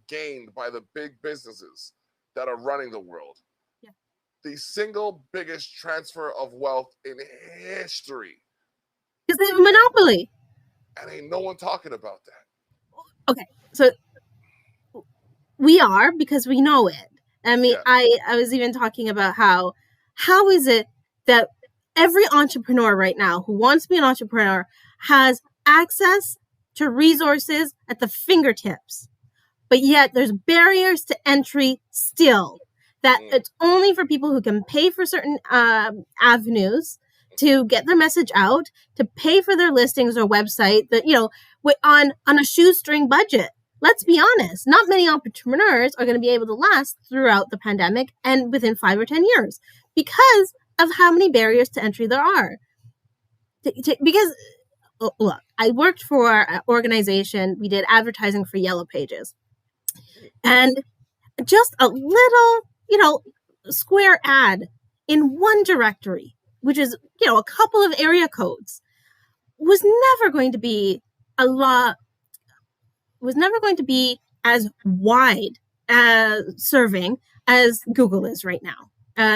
gained by the big businesses that are running the world. Yeah. The single biggest transfer of wealth in history. Because they have a monopoly. And ain't no one talking about that. Okay, so we are, because we know it. I mean, yeah. I was even talking about how is it that every entrepreneur right now who wants to be an entrepreneur has access to resources at the fingertips. But yet there's barriers to entry still, that it's only for people who can pay for certain avenues to get their message out, to pay for their listings or website, that, you know, on a shoestring budget. Let's be honest, not many entrepreneurs are going to be able to last throughout the pandemic and within 5 or 10 years because of how many barriers to entry there are. Because, look, I worked for an organization, we did advertising for Yellow Pages. And just a little, you know, square ad in one directory, which is, you know, a couple of area codes, was never going to be as wide serving as Google is right now.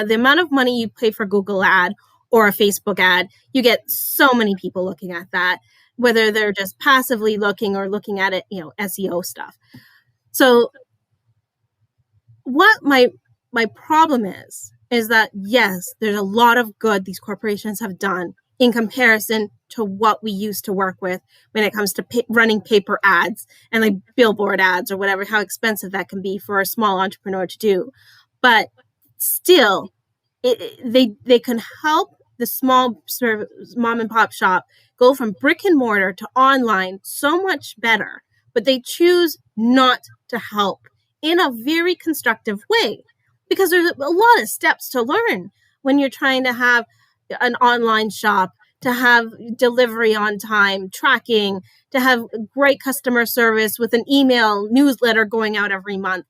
The amount of money you pay for Google ad or a Facebook ad, you get so many people looking at that, whether they're just passively looking or looking at it, you know, SEO stuff. So what my problem is that, yes, there's a lot of good these corporations have done in comparison to what we used to work with when it comes to running paper ads and like billboard ads or whatever, how expensive that can be for a small entrepreneur to do. But still, they can help the small mom and pop shop go from brick and mortar to online so much better, but they choose not to help in a very constructive way, because there's a lot of steps to learn when you're trying to have an online shop, to have delivery on time, tracking, to have great customer service with an email newsletter going out every month.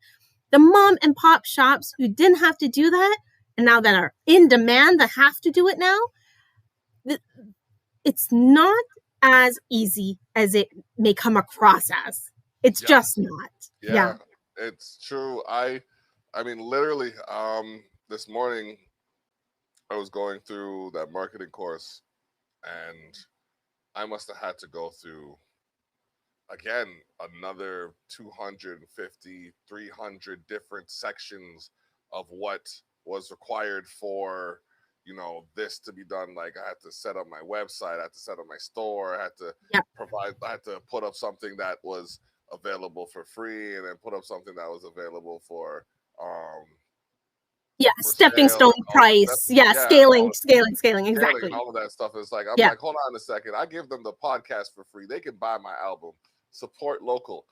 The mom and pop shops who didn't have to do that, and now that are in demand that have to do it now, it's not as easy as it may come across as. It's just not. Yeah. It's true. I mean, literally, this morning I was going through that marketing course, and I must have had to go through again another 250, 300 different sections of what was required for, you know, this to be done. Like, I had to set up my website, I had to set up my store, I had to I had to put up something that was available for free, and then put up something that was available for stepping stone price. Scaling, exactly. All of that stuff is like, I'm like, hold on a second. I give them the podcast for free. They can buy my album. Support local.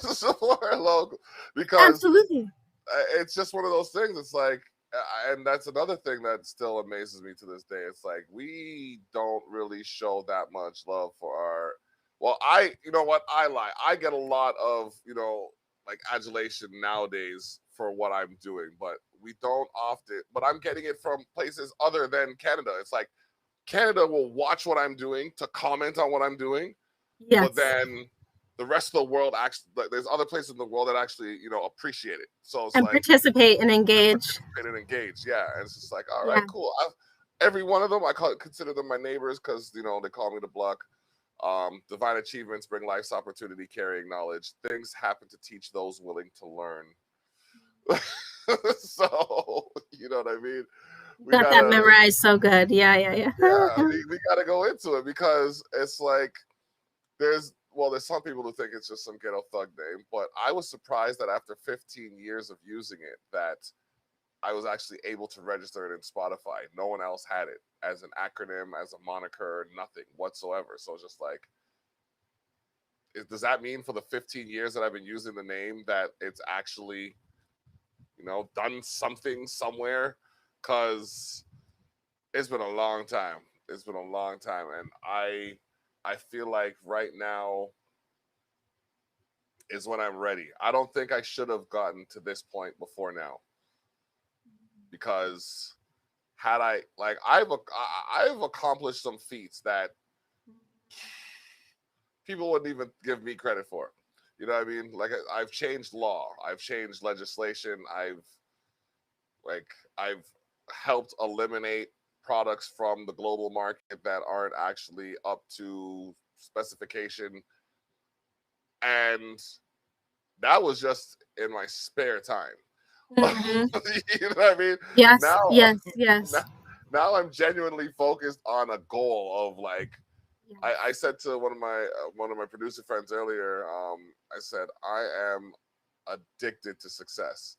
Support local. Because absolutely, it's just one of those things. It's like, and that's another thing that still amazes me to this day. It's like, we don't really show that much love for our, well, you know what? I lie. I get a lot of, you know, like adulation nowadays for what I'm doing, but we don't often, but I'm getting it from places other than Canada. It's like, Canada will watch what I'm doing to comment on what I'm doing, but then the rest of the world actually, like, there's other places in the world that actually, you know, appreciate it. So it's and like, participate and engage. Yeah. And it's just like, all right, cool. Every one of them, consider them my neighbors, because, you know, they call me the block. Divine achievements bring life's opportunity, carrying knowledge. Things happen to teach those willing to learn. So, you know what I mean? We got that memorized so good. Yeah. We got to go into it, because it's like, there's some people who think it's just some ghetto thug name, but I was surprised that after 15 years of using it, that I was actually able to register it in Spotify. No one else had it as an acronym, as a moniker, nothing whatsoever. So it's just like, does that mean for the 15 years that I've been using the name that it's actually, you know, done something somewhere? Because it's been a long time. It's been a long time. And I feel like right now is when I'm ready. I don't think I should have gotten to this point before now, because had I've accomplished some feats that people wouldn't even give me credit for. You know what I mean? Like, I've changed law, I've changed legislation, I've helped eliminate products from the global market that aren't actually up to specification, and that was just in my spare time. Mm-hmm. You know what I mean? Yes. Now I'm genuinely focused on a goal of, like, I said to one of my producer friends earlier, I said I am addicted to success.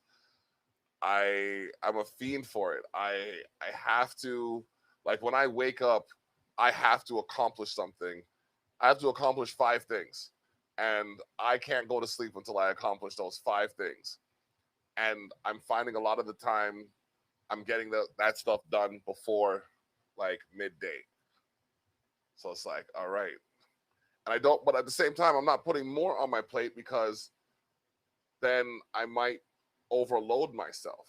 I'm a fiend for it. I have to, like, when I wake up, I have to accomplish something. I have to accomplish 5 things, and I can't go to sleep until I accomplish those 5 things. And I'm finding a lot of the time I'm getting that stuff done before like midday. So it's like, all right. And I don't, but at the same time, I'm not putting more on my plate because then I might overload myself.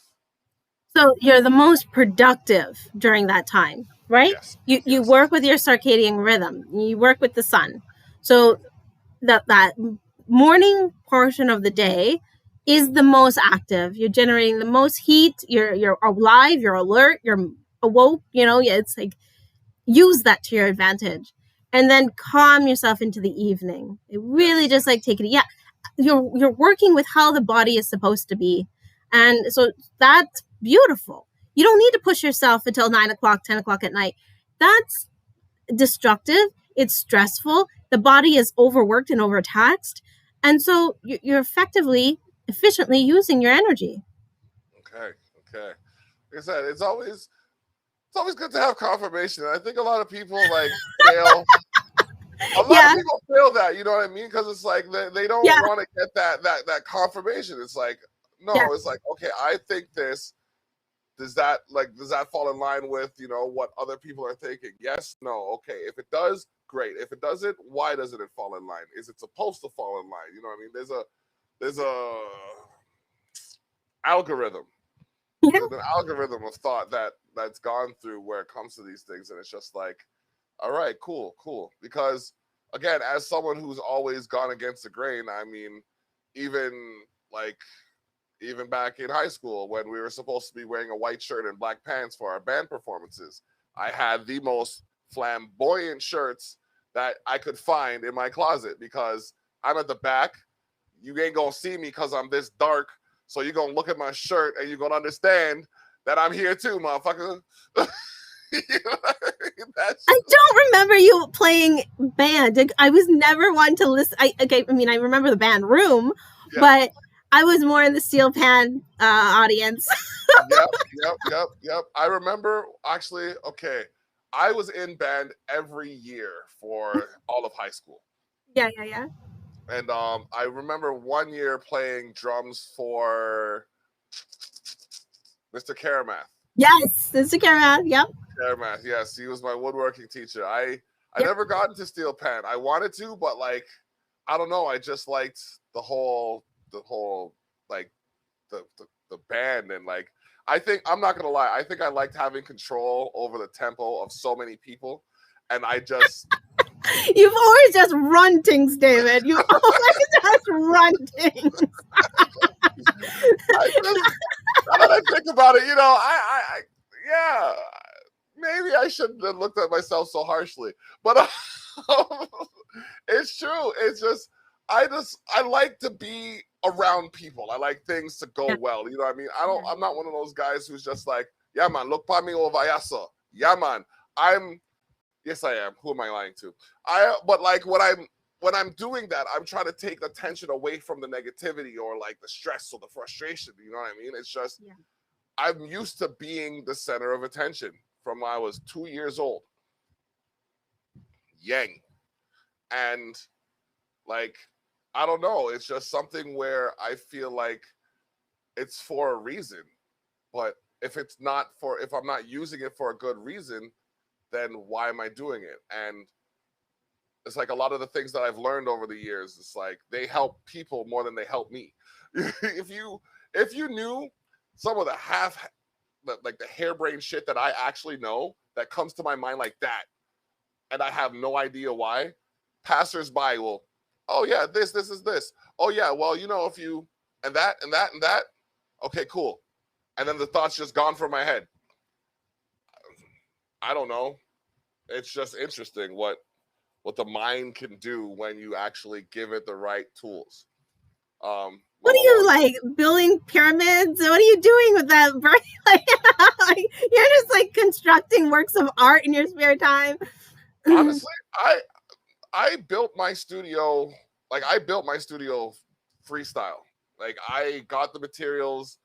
So you're the most productive during that time, right? Yes, You yes, work with your circadian rhythm. You work with the sun. So that morning portion of the day is the most active. You're generating the most heat. You're alive. You're alert. You're awoke. Yeah, it's like use that to your advantage, and then calm yourself into the evening. It really yes. just like take it. Yeah, you're working with how the body is supposed to be, and so that's beautiful. You don't need to push yourself until 9 o'clock, 10 o'clock at night. That's destructive. It's stressful. The body is overworked and overtaxed, and so you're effectively efficiently using your energy. Okay, okay. Like I said, it's always good to have confirmation. I think a lot of people like fail. A lot of Yeah, people fail that, you know what I mean? Because it's like they don't yeah, want to get that confirmation. It's like, yeah. no, it's like, okay, I think this. Does that fall in line with what other people are thinking? Yes, no, okay. If it does, great. If it doesn't, why doesn't it fall in line? Is it supposed to fall in line? You know what I mean? There's a algorithm. Yeah. There's an algorithm of thought that's gone through where it comes to these things, and it's just like, all right, cool, cool. Because again, as someone who's always gone against the grain, I mean, even like even back in high school when we were supposed to be wearing a white shirt and black pants for our band performances, I had the most flamboyant shirts that I could find in my closet because I'm at the back. You ain't gonna see me because I'm this dark. So you're gonna look at my shirt and you're gonna understand that I'm here too, motherfucker. You know what I mean? That's I just, don't remember you playing band. I was never one to listen. I mean, I remember the band Room, yeah. but I was more in the Steel Pan audience. Yep, yep. I remember actually, okay, I was in band every year for all of high school. Yeah, yeah, yeah. And I remember one year playing drums for Mr. Karamath. Yes, this is Kara. Yep, Karamath, yes, he was my woodworking teacher. I yep. never got into steel pan. I wanted to, but like I don't know, I just liked the whole like the band and like I think I'm not gonna lie, I think I liked having control over the tempo of so many people. And I just You've always just run things, David. You always just run things. I just now that I think about it, I yeah, maybe I shouldn't have looked at myself so harshly. But it's true. It's just I like to be around people. I like things to go Yeah, well. You know what I mean? yeah, I'm not one of those guys who's just like, yeah man, look pa me over yasa. Yeah man. I'm Yes I am. Who am I lying to? But like when I'm doing that, I'm trying to take the tension away from the negativity or like the stress or the frustration. You know what I mean? It's just yeah. I'm used to being the center of attention from when I was 2 years old. Yang. And like, I don't know. It's just something where I feel like it's for a reason. But if I'm not using it for a good reason, then why am I doing it? And it's like a lot of the things that I've learned over the years, it's like they help people more than they help me. If you knew some of the like the harebrained shit that I actually know that comes to my mind like that, and I have no idea why, passersby will, oh yeah, this is this. Oh yeah, well, if you and that and that and that, okay, cool. And then the thought's just gone from my head. I don't know. It's just interesting what the mind can do when you actually give it the right tools. What are Mama, what you was like building pyramids? What are you doing with that brain? Like, you're just like constructing works of art in your spare time. Honestly, I built my studio, like I built my studio freestyle. Like I got the materials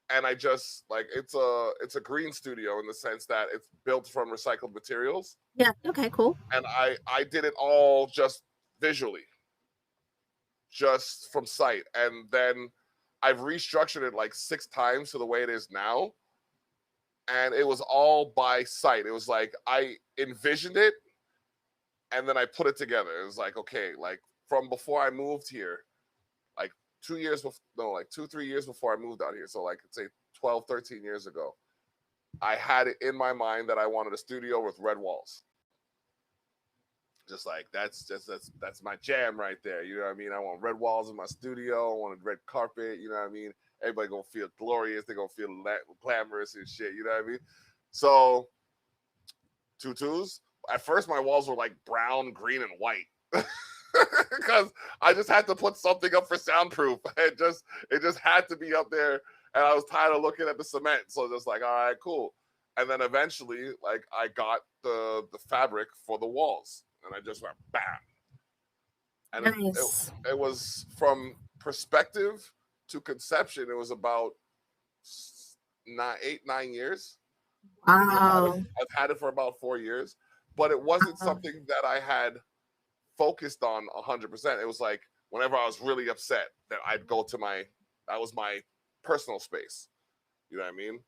and I just like it's a green studio in the sense that it's built from recycled materials, Yeah. Okay. Cool. and I did it all just visually, just from sight, and then I've restructured it like 6 times to the way it is now, and it was all by sight. It was like I envisioned it and then I put it together. It was like, okay, like from before I moved here, like 2 years before, no, like 2, 3 years before I moved out here. So like, say 12, 13 years ago, I had it in my mind that I wanted a studio with red walls. Just like that's my jam right there. You know what I mean? I want red walls in my studio. I want a red carpet. You know what I mean? Everybody gonna feel glorious. They gonna feel glamorous and shit. You know what I mean? So tutus. At first, my walls were like brown, green, and white because I just had to put something up for soundproof. It just had to be up there, and I was tired of looking at the cement. So just like, all right, cool. And then eventually, like, I got the fabric for the walls, and I just went bam. And Nice. it was from perspective to conception. It was about 8, 9 years. Wow. I've had it for about 4 years, but it wasn't something that I had focused on 100%. It was like whenever I was really upset, that I'd go to that was my personal space. You know what I mean?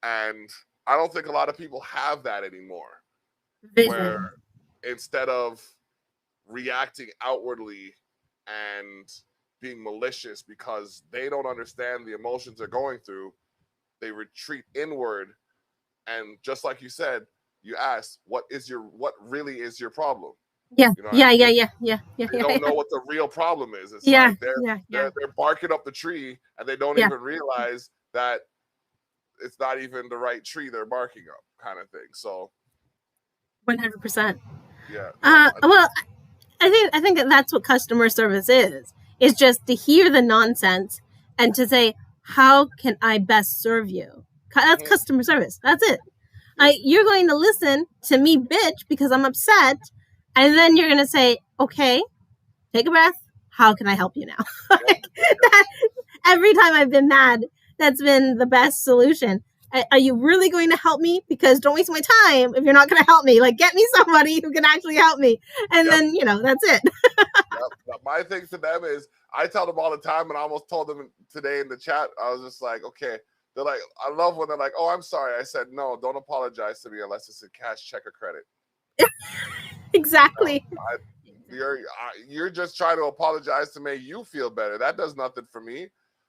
And I don't think a lot of people have that anymore. Where Vision. instead of reacting outwardly and being malicious because they don't understand the emotions they're going through, they retreat inward. And just like you said, you ask, what really is your problem? Yeah. You know what Yeah. I Yeah. mean? Yeah. Yeah. Yeah. They Yeah. don't Yeah. know what the real problem is. It's Yeah. like they're Yeah. Yeah. they're they're barking up the tree and they don't Yeah. even realize that it's not even the right tree they're barking up, kind of thing. So 100%. yeah, no, Well, I think that's what customer service is. Is just to hear the nonsense and to say, how can I best serve you? That's mhm, customer service. That's it. yep, You're going to listen to me bitch because I'm upset, and then you're going to say, okay, take a breath. How can I help you now? yep, Like, yep, every time I've been mad, that's been the best solution. Are you really going to help me? Because don't waste my time if you're not going to help me. Like, get me somebody who can actually help me. And yep, then, that's it. yep. My thing to them is I tell them all the time, and I almost told them today in the chat. I was just like, okay. They're like, I love when they're like, oh, I'm sorry. I said, no, don't apologize to me unless it's a cash, check, or credit. No, Exactly. I, you're just trying to apologize to make you feel better. That does nothing for me.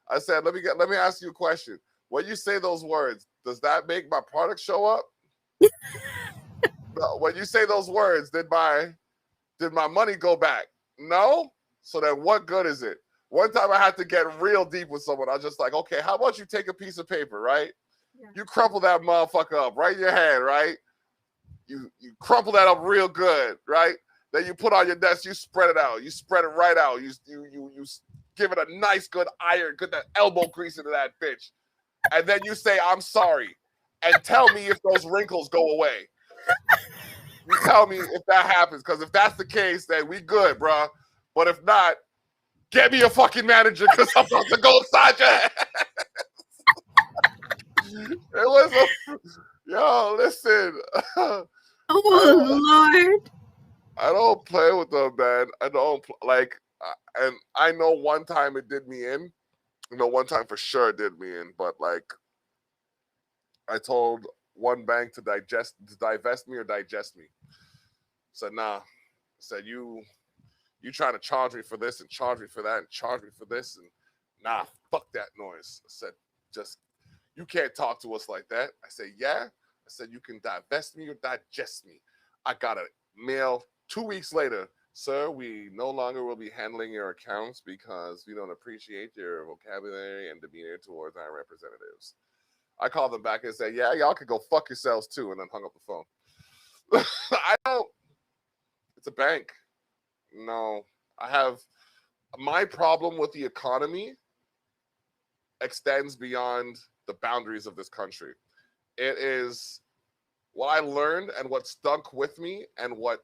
I said, let me ask you a question. When you say those words, does that make my product show up? No, when you say those words, did my money go back? No. So then, what good is it? One time, I had to get real deep with someone. I was just like, okay, how about you take a piece of paper, right? Yeah. You crumple that motherfucker up right in your hand, right? You crumple that up real good, right? Then you put on your desk, you spread it out. You spread it right out. You give it a nice good iron, get that elbow grease into that bitch. And then you say, I'm sorry. And tell me if those wrinkles go away. You tell me if that happens. Because if that's the case, then we good, bro. But if not, get me a fucking manager because I'm about to go inside your head. It was a yo, listen. I Oh, don't Lord. I don't play with them, man. I don't like, and I know one time it did me in. You know, one time for sure it did me in. But like, I told one bank to divest me or digest me. Said nah. Said you trying to charge me for this and charge me for that and charge me for this and nah, fuck that noise. I said just you can't talk to us like that. I said yeah. I said you can divest me or digest me. I got a mail 2 weeks later. Sir, we no longer will be handling your accounts because we don't appreciate your vocabulary and demeanor towards our representatives. I called them back and said, yeah, y'all could go fuck yourselves too, and then hung up the phone. I don't, it's a bank. No, I have my problem with the economy extends beyond the boundaries of this country. It is what I learned and what stuck with me and what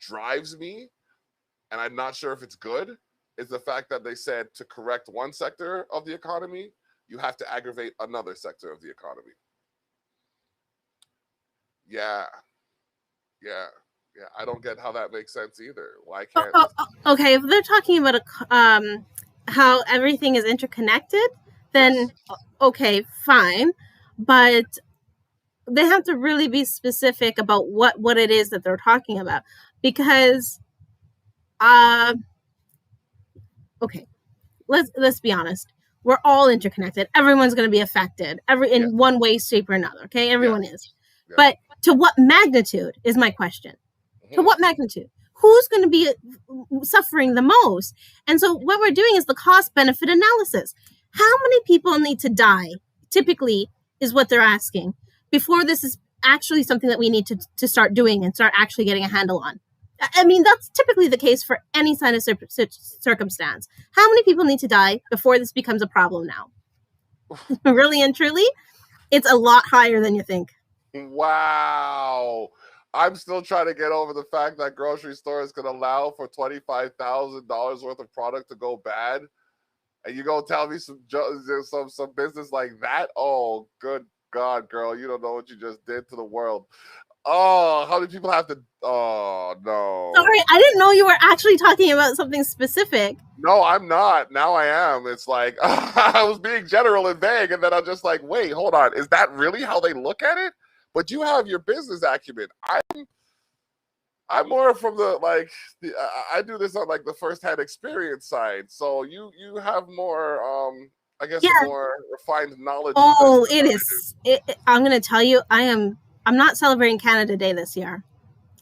drives me, and I'm not sure if it's good, is the fact that they said to correct one sector of the economy, you have to aggravate another sector of the economy. Yeah, yeah, yeah. I don't get how that makes sense either. Why can't? Okay, if they're talking about how everything is interconnected, then Yes. okay, fine, but they have to really be specific about what it is that they're talking about, because okay, let's be honest, we're all interconnected, everyone's going to be affected Yes. in one way, shape, or another. Okay, everyone Yes. is, Yes. but to what magnitude is my question. To Mhm. what magnitude? Who's going to be suffering the most? And so what we're doing is the cost benefit analysis. How many people need to die typically is what they're asking before this is actually something that we need to start doing and start actually getting a handle on. I mean, that's typically the case for any kind of circumstance. How many people need to die before this becomes a problem now? Really and truly, it's a lot higher than you think. Wow. I'm still trying to get over the fact that grocery stores can allow for $25,000 worth of product to go bad. And you gonna tell me some business like that? Oh, good God, girl, you don't know what you just did to the world. Oh, how many people have to? Oh no, Sorry, I didn't know you were actually talking about something specific. no, I'm not. Now I am. It's like I was being general and vague, and then I'm just like, wait, hold on, is that really how they look at it? But you have your business acumen. I'm more from the like I do this on like the first hand experience side. So you have more I guess Yeah. a more refined knowledge of this Oh, than it I do. is. I'm going to tell you, I'm not celebrating Canada Day this year,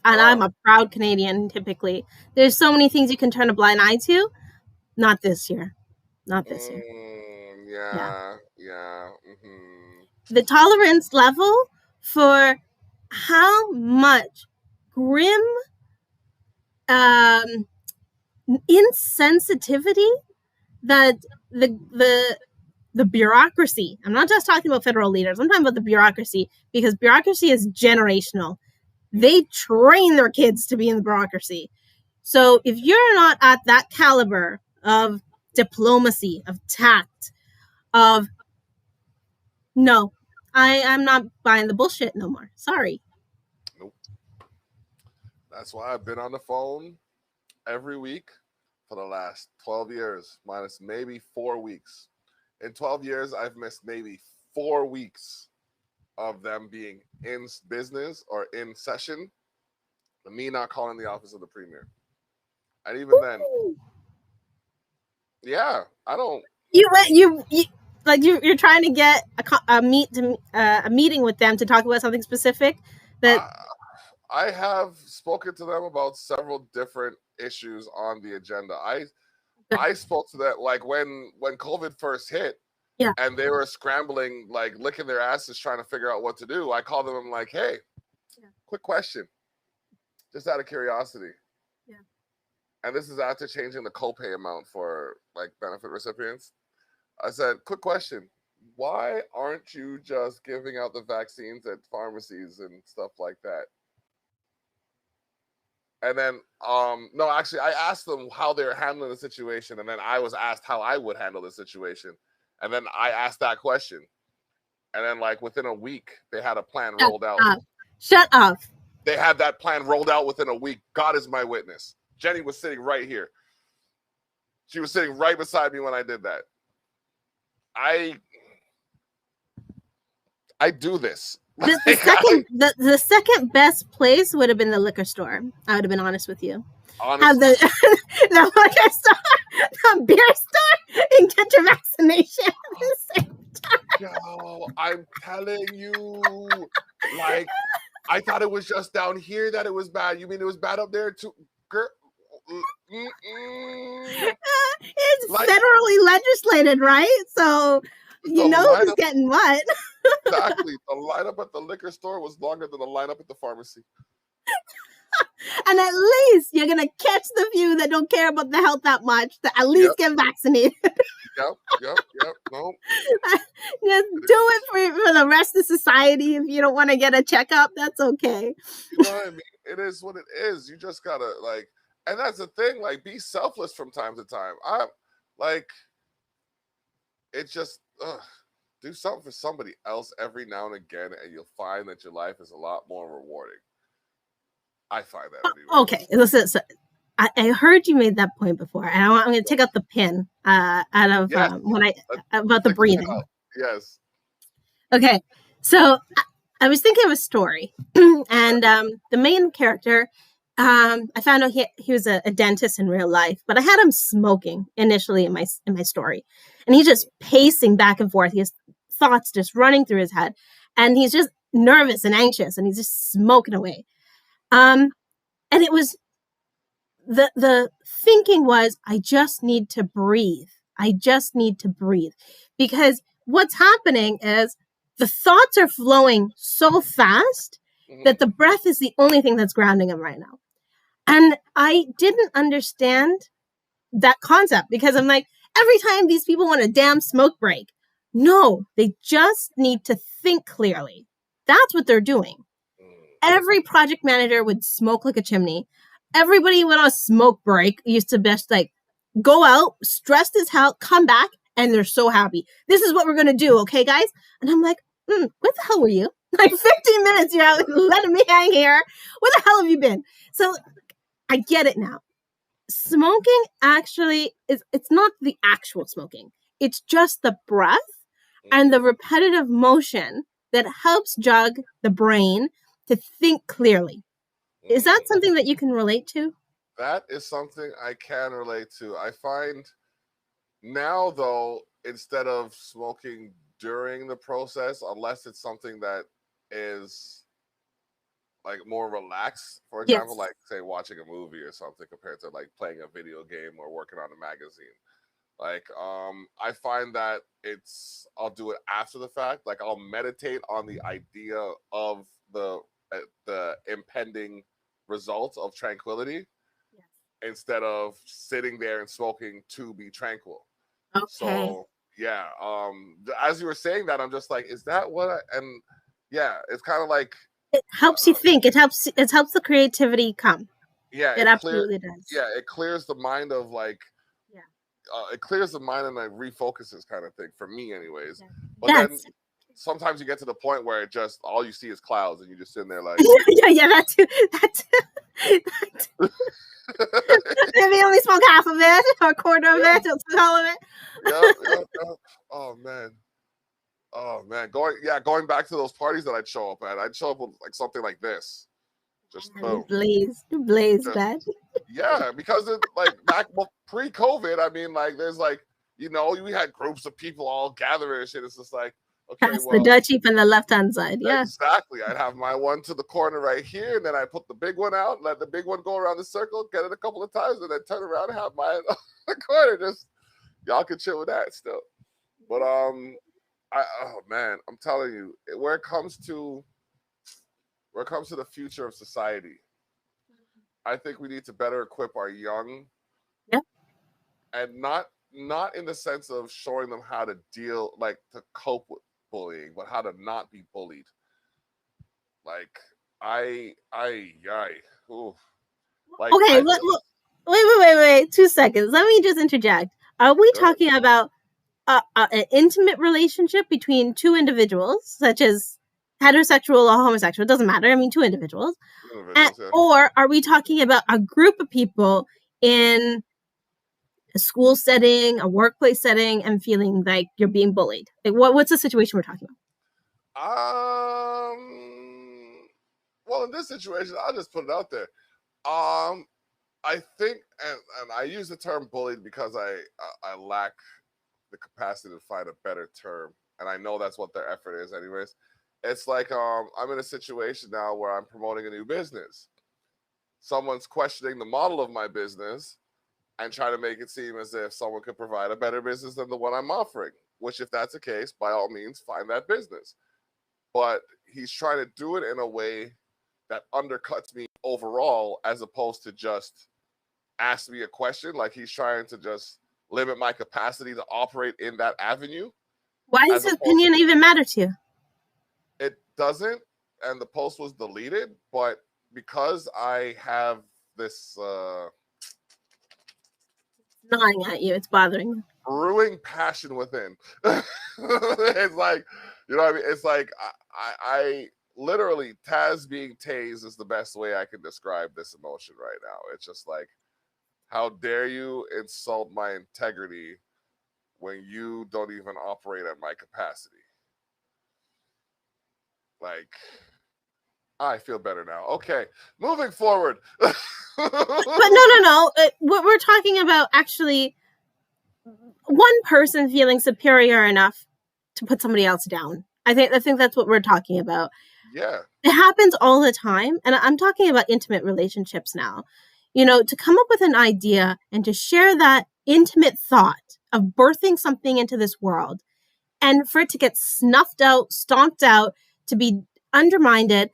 and I'm Oh. a proud Canadian. Typically, there's so many things you can turn a blind eye to. Not this year. Not this year. Yeah, Yeah, yeah. Mm-hmm. the tolerance level for how much grim um, insensitivity that the bureaucracy. I'm not just talking about federal leaders. I'm talking about the bureaucracy, because bureaucracy is generational. They train their kids to be in the bureaucracy. So if you're not at that caliber of diplomacy, of tact, of no, I'm not buying the bullshit no more. Sorry. Nope. That's why I've been on the phone every week for the last 12 years, minus maybe 4 weeks. In 12 years, I've missed maybe 4 weeks of them being in business or in session, and me not calling the office of the premier. And even then, yeah, I don't. You like you're trying to get a meeting with them to talk about something specific that I, I have spoken to them about several different issues on the agenda. I spoke to them like when COVID first hit, yeah. and they were scrambling, like licking their asses trying to figure out what to do. I called them. I'm like, hey, quick question, just out of curiosity. Yeah. And this is after changing the copay amount for like benefit recipients. I said, quick question. Why aren't you just giving out the vaccines at pharmacies and stuff like that? And then, no, actually, I asked them how they're handling the situation, and then I was asked how I would handle the situation, and then I asked that question, and then like within a week, they had a plan rolled out. Shut up. They had that plan rolled out within a week. God is my witness. Jenny was sitting right here. She was sitting right beside me when I did that. I do this. The second best place would have been the liquor store. I would have been honest with you. Honestly, have the liquor store, the beer store, and get your vaccination at the same time. Yo, I'm telling you, like, I thought it was just down here that it was bad. You mean it was bad up there too, girl? It's like, federally legislated, right? So you know who's getting what. Exactly. The lineup at the liquor store was longer than the lineup at the pharmacy. And at least you're gonna catch the few that don't care about the health that much, that at least get vaccinated. Yep. No. Just do it for the rest of society. If you don't want to get a checkup, that's okay. You know what I mean? It is what it is. You just gotta like, and that's the thing. Like, be selfless from time to time. I like, it just do something for somebody else every now and again, and you'll find that your life is a lot more rewarding. I find that anyways. Okay, listen. So I heard you made that point before, and I'm going to take out the pin out of Yes, when I let's about the take the pin breathing. out. Yes. Okay, so I was thinking of a story, and the main character, I found out he was a dentist in real life, but I had him smoking initially in my story, and he's just pacing back and forth. He has thoughts just running through his head, and he's just nervous and anxious, and he's just smoking away. And it was the thinking was, I just need to breathe. I just need to breathe, because what's happening is the thoughts are flowing so fast that the breath is the only thing that's grounding him right now. And I didn't understand that concept, because I'm like, every time these people want a damn smoke break. No, they just need to think clearly. That's what they're doing. Every project manager would smoke like a chimney. Everybody went on a smoke break, used to just like go out, stressed as hell, come back, and they're so happy. This is what we're going to do, okay, guys? And I'm like, where the hell were you? Like 15 minutes, you're letting me hang here. Where the hell have you been? So I get it now. Smoking actually it's not the actual smoking. It's just the breath and the repetitive motion that helps jog the brain to think clearly. Is that something that you can relate to? That is something I can relate to. I find now, though, instead of smoking during the process, unless it's something that is like more relaxed, for example, Yes. like say watching a movie or something, compared to like playing a video game or working on a magazine. Like, I find that I'll do it after the fact. Like, I'll meditate on the idea of the impending result of tranquility Yes. instead of sitting there and smoking to be tranquil. Okay. So yeah, as you were saying that, I'm just like, is that what? And yeah, it's kind of like It helps you think. It helps the creativity come. yeah, It absolutely does. it clears the mind of like Yeah. it clears the mind and like refocuses kind of thing for me, anyways. Yeah. But then Yes. sometimes you get to the point where it just all you see is clouds and you just sitting there like yeah, that too. Maybe only smoke half of it or a quarter of yeah, it or all of it. yeah. Oh man. Oh man, going back to those parties that I'd show up at, I'd show up with like something like this, just boom, Blaze, just man. yeah, because it like back pre-COVID, I mean, like there's like we had groups of people all gathering and shit. It's just like okay, That's the well, dirt cheap on the left hand side. Yeah. exactly. I'd have my one to the corner right here, and then I put the big one out, let the big one go around the circle, get it a couple of times, and then turn around and have mine on the corner. Just y'all can chill with that still, but oh man, I'm telling you, where it comes to the future of society, I think we need to better equip our young, Yeah. and not in the sense of showing them how to deal, like to cope with bullying, but how to not be bullied. Like ooh, like Okay. I feel Wait. 2 seconds. Let me just interject. Are we good. talking about an intimate relationship between two individuals, such as heterosexual or homosexual? It doesn't matter. I mean, two individuals. Individuals, yeah. Or are we talking about a group of people in a school setting, a workplace setting, and feeling like you're being bullied? Like, what's the situation we're talking about? Well, in this situation, I'll just put it out there. Um, I think, and I use the term bullied because I lack the capacity to find a better term, and I know that's what their effort is, anyways. It's like I'm in a situation now where I'm promoting a new business. Someone's questioning the model of my business and trying to make it seem as if someone could provide a better business than the one I'm offering. Which, if that's the case, by all means, find that business. But he's trying to do it in a way that undercuts me overall, as opposed to just ask me a question. Like he's trying to just limit my capacity to operate in that avenue. Why does as his opposed opinion even matter to you? it doesn't, and the post was deleted, but because I have this Gnawing at you. It's bothering you. brewing passion within. It's like, you know what I mean? It's like I literally, Taz being tased is the best way I can describe this emotion right now. It's just like, how dare you insult my integrity when you don't even operate at my capacity? Like, I feel better now. Okay, moving forward. But no. What we're talking about, actually, one person feeling superior enough to put somebody else down. I think that's what we're talking about. Yeah. It happens all the time, and I'm talking about intimate relationships now. You know, to come up with an idea and to share that intimate thought of birthing something into this world, and for it to get snuffed out, stomped out, to be undermined,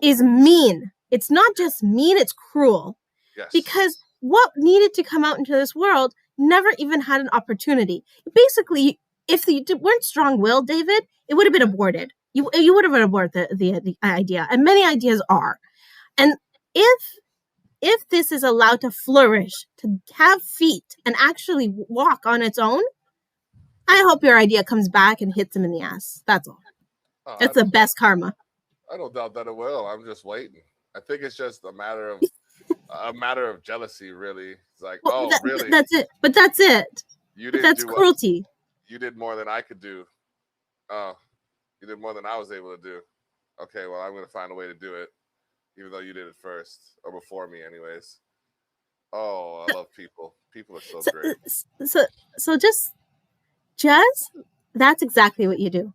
is mean. It's not just mean, it's cruel. Yes. Because what needed to come out into this world never even had an opportunity. Basically, if you weren't strong-willed, David, it would have been aborted. You would have aborted the idea, and many ideas are. And if this is allowed to flourish, to have feet, and actually walk on its own, I hope your idea comes back and hits him in the ass. That's all. That's the best karma. I don't doubt that it will. I'm just waiting. I think it's just a matter of jealousy, really. It's like, well, really? That's it. But that's it. That's cruelty. You did more than I could do. Oh, you did more than I was able to do. Okay, well, I'm going to find a way to do it, even though you did it first, or before me, anyways. Oh, I love people. People are so great. So just that's exactly what you do.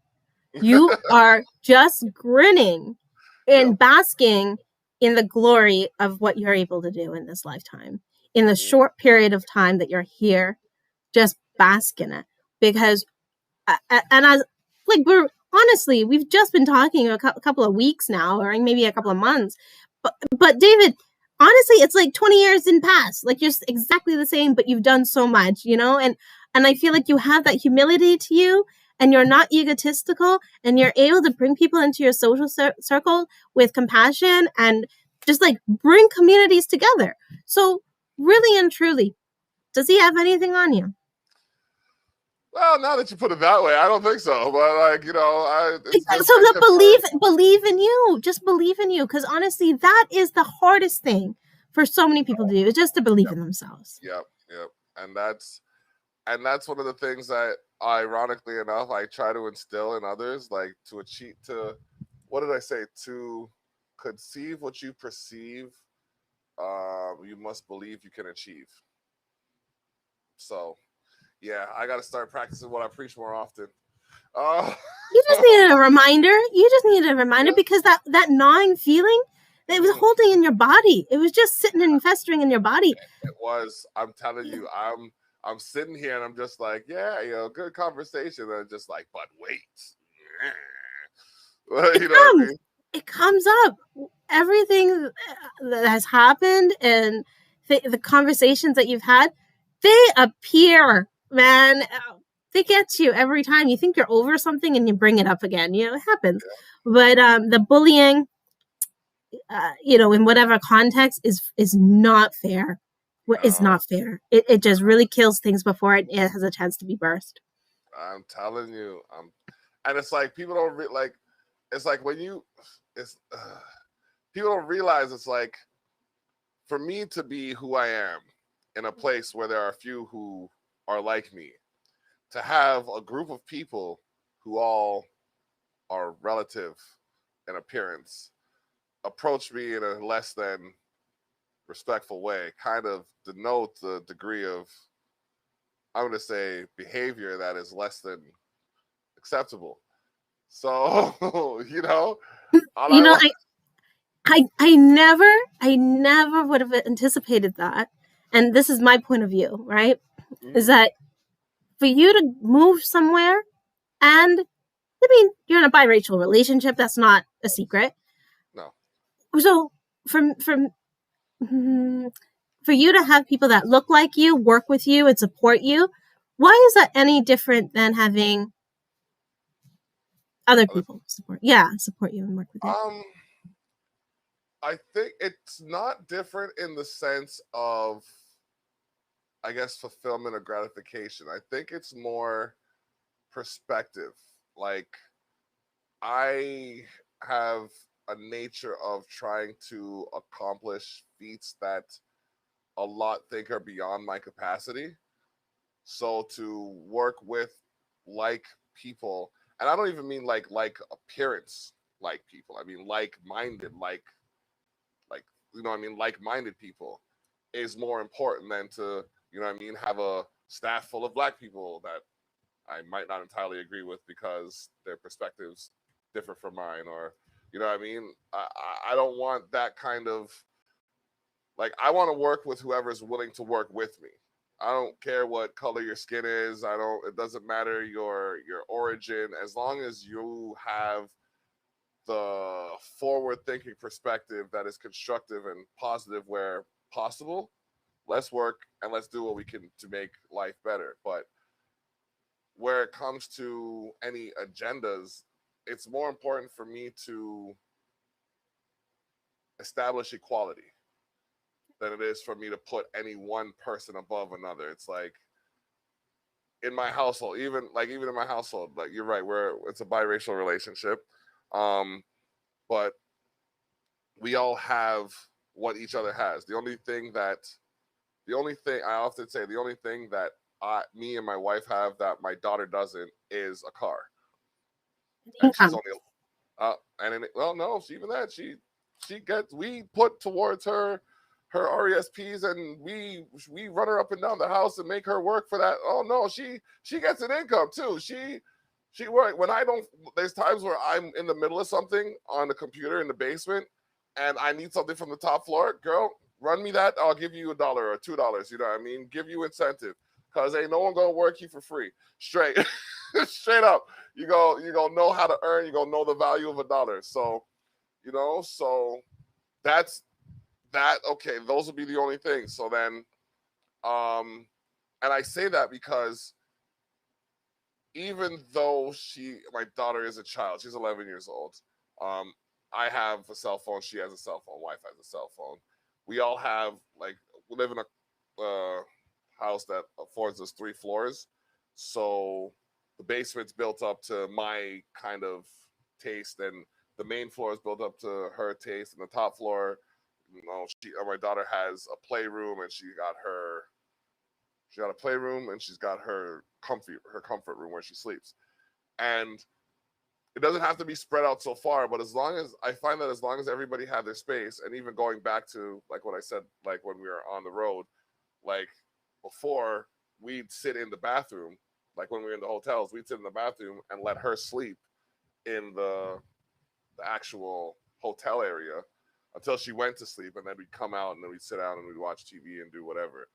You are just grinning and basking in the glory of what you're able to do in this lifetime. In the short period of time that you're here, just bask in it. Because, and as like, we've just been talking a couple of weeks now, or maybe a couple of months. But David, honestly, it's like 20 years in past. Like, you're exactly the same, but you've done so much, you know? And I feel like you have that humility to you, and you're not egotistical, and you're able to bring people into your social circle with compassion and just like bring communities together. So really and truly, does he have anything on you? Well, now that you put it that way, I don't think so. But like, you know, believe in you. Just believe in you, because honestly, that is the hardest thing for so many people to do, is just to believe in themselves. Yep. And that's one of the things that, ironically enough, I try to instill in others, like what did I say? To conceive what you perceive, you must believe you can achieve. So, yeah, I got to start practicing what I preach more often. You just needed a reminder. Because that gnawing feeling, it was holding in your body. It was just sitting and festering in your body. It was. I'm telling you, I'm sitting here and I'm just like, yeah, you know, good conversation. And I'm just like, but wait. It comes up. Everything that has happened and the conversations that you've had, they appear, man. They get you every time. You think you're over something and you bring it up again. You know, it happens. Yeah. But the bullying, you know, in whatever context, is not fair. It's not fair. It just really kills things before it has a chance to be birthed. I'm telling you. And it's like, people don't it's like when people don't realize, it's like, for me to be who I am in a place where there are a few who are like me, to have a group of people who all are relative in appearance approach me in a less than respectful way, kind of denote the degree of, I'm going to say, behavior that is less than acceptable. So, you know, I never would have anticipated that. And this is my point of view, right? Mm-hmm. Is that for you to move somewhere, and I mean, you're in a biracial relationship, that's not a secret. No. So for you to have people that look like you, work with you, and support you, why is that any different than having Other Other, people support you and work with you. um, I think it's not different in the sense of, I guess, fulfillment or gratification. I think it's more perspective. Like, I have a nature of trying to accomplish feats that a lot think are beyond my capacity. So to work with like people, and I don't even mean like appearance like people. I mean like minded, like you know what I mean, like minded people is more important than to, you know what I mean, have a staff full of black people that I might not entirely agree with because their perspectives differ from mine, or you know what I mean. I don't want that kind of, like, I want to work with whoever's willing to work with me. I don't care what color your skin is. I don't. It doesn't matter your origin, as long as you have the forward thinking perspective that is constructive and positive where possible. Let's work and let's do what we can to make life better. But where it comes to any agendas, it's more important for me to establish equality than it is for me to put any one person above another. It's like in my household, even in my household, like you're right, where it's a biracial relationship. Um, but we all have what each other has. The only thing I often say, the only thing that me and my wife have that my daughter doesn't is a car, and she's Income. only well, no, even that she gets, we put towards her RESPs, and we run her up and down the house and make her work for that. Oh no, she gets an income too. She work when I don't. There's times where I'm in the middle of something on the computer in the basement, and I need something from the top floor. Girl, run me that. I'll give you $1 or $2. You know what I mean? Give you incentive, cause ain't no one gonna work you for free. Straight, straight up. You gonna know how to earn. You gonna know the value of $1. So so that's that. Okay, those would be the only things. So then, and I say that because even though my daughter is a child, she's 11 years old. Um, I have a cell phone. She has a cell phone. Wife has a cell phone. We all have, like, we live in a house that affords us 3 floors, so the basement's built up to my kind of taste, and the main floor is built up to her taste, and the top floor, my daughter has a playroom, and she got a playroom, and she's got her comfort room where she sleeps. And it doesn't have to be spread out so far, but as long as I find that as long as everybody had their space, and even going back to like what I said, like when we were on the road, like before, we'd sit in the bathroom, like when we were in the hotels, we'd sit in the bathroom and let her sleep in the actual hotel area until she went to sleep, and then we'd come out and then we'd sit down and we'd watch TV and do whatever.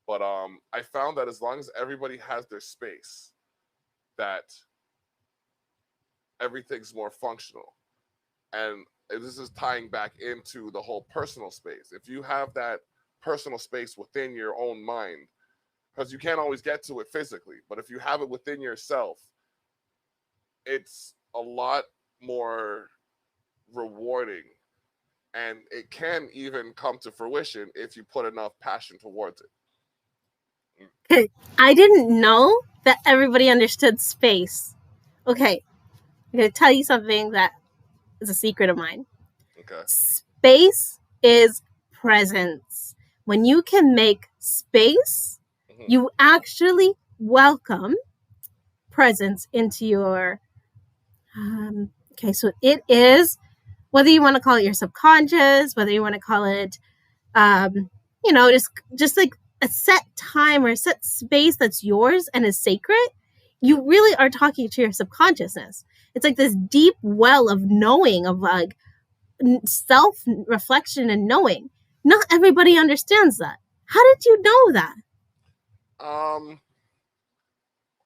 But I found that as long as everybody has their space, that everything's more functional. And this is tying back into the whole personal space. If you have that personal space within your own mind, because you can't always get to it physically, but if you have it within yourself, it's a lot more rewarding, and it can even come to fruition if you put enough passion towards it. Okay, I didn't know that everybody understood space. Okay, I'm going to tell you something that is a secret of mine. Okay. Space is presence. When you can make space, Mm-hmm. you actually welcome presence into your. Okay, so it is, whether you want to call it your subconscious, whether you want to call it, just like a set time or a set space that's yours and is sacred, you really are talking to your subconsciousness. It's like this deep well of knowing, of like self reflection and knowing. Not everybody understands that. How did you know that? Um,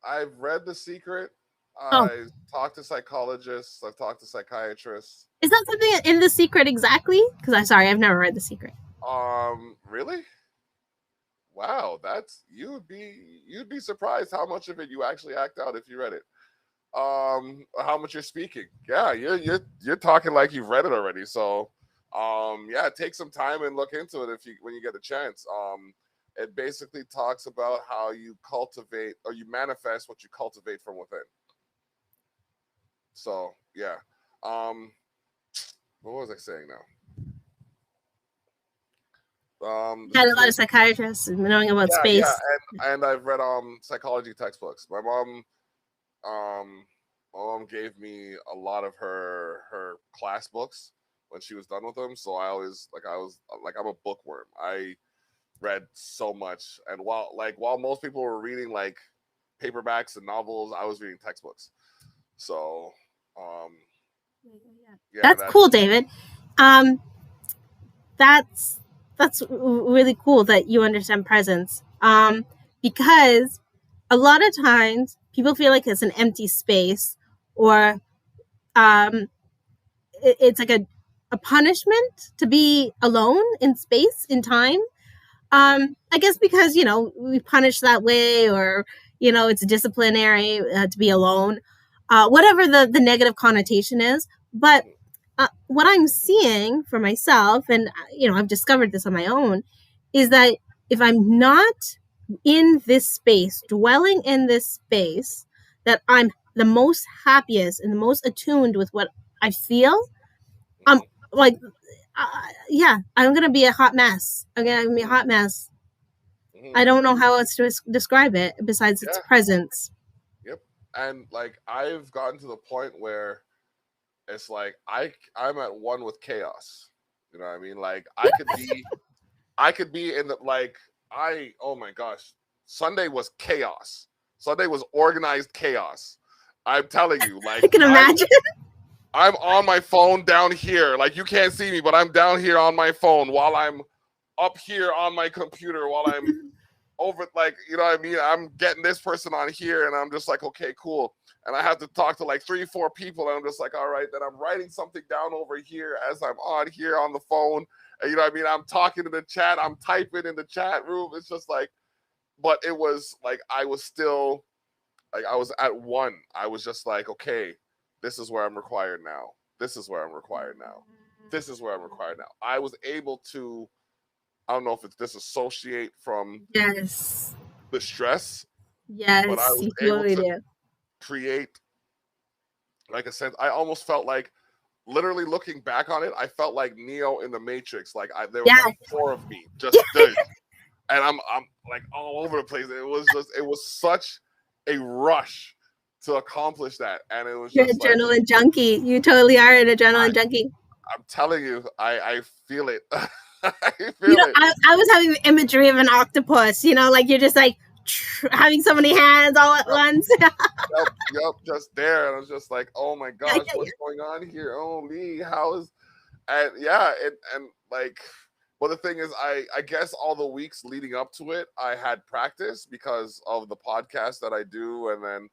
I've read The Secret. Oh, I talked to psychologists. I've talked to psychiatrists. is that something in The Secret exactly? Because I'm sorry, I've never read The Secret. Really? Wow, you'd be surprised how much of it you actually act out if you read it. how much you're speaking. Yeah, you're talking like you've read it already. So yeah, take some time and look into it if you when you get a chance. It basically talks about how you cultivate or you manifest what you cultivate from within. So yeah. Um what was I saying now? Had a lot of psychiatrists knowing about Yeah, space. and I've read psychology textbooks. Um my mom gave me a lot of her class books when she was done with them. So I was like I'm a bookworm. I read so much, and while most people were reading like paperbacks and novels, I was reading textbooks. So um yeah, That's cool, David. Um, that's really cool that you understand presence. Because a lot of times people feel like it's an empty space, or um, it's like a punishment to be alone in space, in time. I guess because we punish that way, or it's disciplinary to be alone, whatever the negative connotation is. But what I'm seeing for myself, and I've discovered this on my own, is that if I'm not in this space, dwelling in this space, that I'm the most happiest and the most attuned with what I feel. I'm like, yeah, I'm gonna be a hot mess. I'm gonna be a hot mess. I don't know how else to describe it besides its Yeah. presence. Yep. And like I've gotten to the point where it's like I'm at one with chaos. You know what I mean? Like I could be in the like I oh my gosh. Sunday was chaos. Sunday was organized chaos. I'm telling you, I can imagine. I'm on my phone down here. Like you can't see me, but I'm down here on my phone while I'm up here on my computer while I'm over like you know what I mean. I'm getting this person on here, and I'm just like, okay, cool. And I have to talk to like 3, 4 people, and I'm just like, all right. Then I'm writing something down over here as I'm on here on the phone. And you know what I mean. I'm talking to the chat. I'm typing in the chat room. It's just like, but it was like I was still like I was at one. I was just like, okay, this is where I'm required now. This is where I'm required now. This is where I'm required now. I was able to I don't know if it's disassociate from Yes. the stress, but I Yes, was you able totally to do. create like a sense. I almost felt like literally looking back on it, I felt like Neo in the Matrix. Like there was like 4 of me, just this, and I'm like all over the place. It was such a rush to accomplish that, and it was You're an just like adrenaline junkie. You totally are an adrenaline junkie. I'm telling you, I feel it. I feel it. I was having the imagery of an octopus, like you're just like having so many hands all at once. Yep, just there. And I was just like, oh my gosh, what's going on here? Oh me, how is and yeah, and like well the thing is I guess all the weeks leading up to it, I had practice because of the podcast that I do and then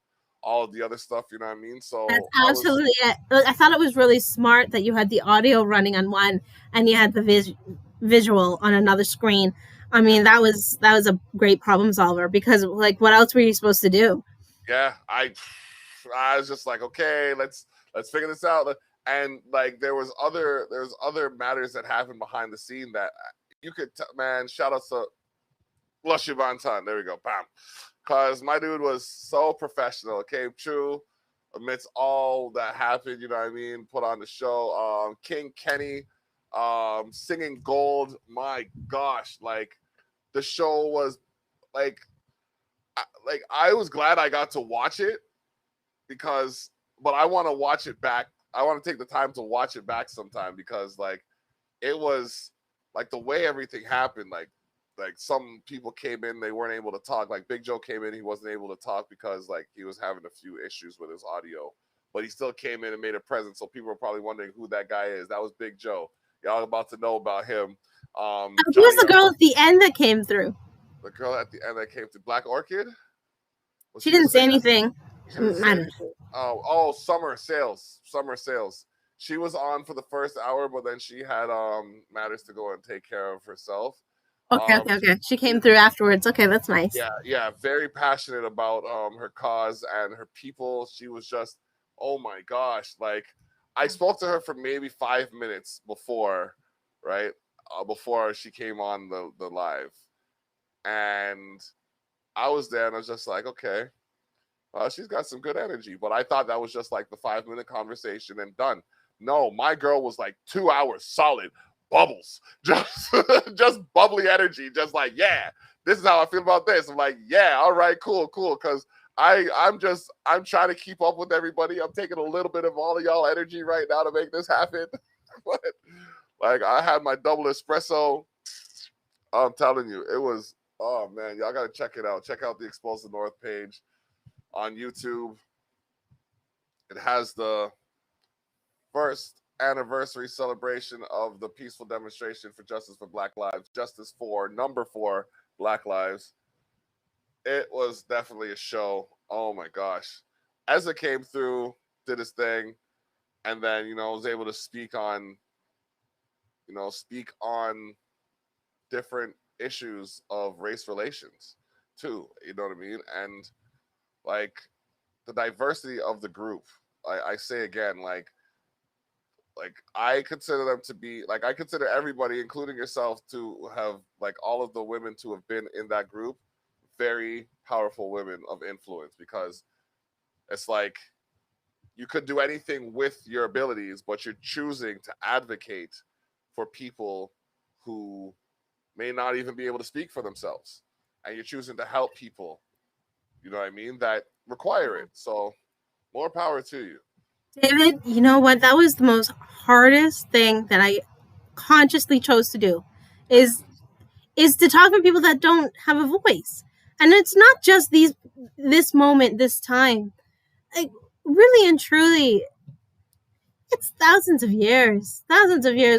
all of the other stuff, you know what I mean? So That's I was absolutely it. I thought it was really smart that you had the audio running on one and you had the visual on another screen. I mean, that was a great problem solver, because like what else were you supposed to do? yeah, I was just like, okay, let's figure this out. And like there's other matters that happen behind the scene that you could man, shout out to Lush Van. There we go. Bam. Cause my dude was so professional. It came true amidst all that happened, you know what I mean? Put on the show. King Kenny, singing gold. My gosh, like the show was like I was glad I got to watch it because but I want to watch it back. I want to take the time to watch it back sometime because like it was like the way everything happened, like some people came in, they weren't able to talk. Like Big Joe came in, he wasn't able to talk because like he was having a few issues with his audio, but he still came in and made a presence. So people are probably wondering who that guy is. That was Big Joe. Y'all about to know about him. Who was Johnny the girl at the end that came through? the girl at the end that came to Black Orchid. Was She she the didn't say singer? anything. She didn't say anything. Summer Sales. Summer Sales. She was on for the first hour, but then she had matters to go and take care of herself. Okay, Um, okay, okay. She came through afterwards. Okay, that's nice. yeah, yeah, very passionate about her cause and her people. She was just, oh my gosh, like I spoke to her for maybe 5 minutes before, right, before she came on the live, and I was there and I was just like, okay, she's got some good energy, but I thought that was just like the 5 minute conversation and done. No, my girl was like 2 hours solid bubbles, just just bubbly energy, just like yeah, this is how I feel about this. I'm like yeah, all right, cool, cool, because I'm trying to keep up with everybody. I'm taking a little bit of all of y'all energy right now to make this happen. But like I had my double espresso. I'm telling you, it was oh man, y'all gotta check it out. Check out the Exposed North page on YouTube. It has the first anniversary celebration of the peaceful demonstration for justice for Black Lives, Justice for number 4 Black Lives. It was definitely a show. Oh my gosh. Ezra came through, did his thing, and then, was able to speak on different issues of race relations too. You know what I mean? And like the diversity of the group. I say again, like I consider them to be like I consider everybody, including yourself, to have like all of the women to have been in that group, very powerful women of influence because it's like you could do anything with your abilities, but you're choosing to advocate for people who may not even be able to speak for themselves. And you're choosing to help people, you know what I mean, that require it. So more power to you. David, you know what? That was the most hardest thing that I consciously chose to do is is to talk to people that don't have a voice. And it's not just this moment, this time. Like really and truly, it's thousands of years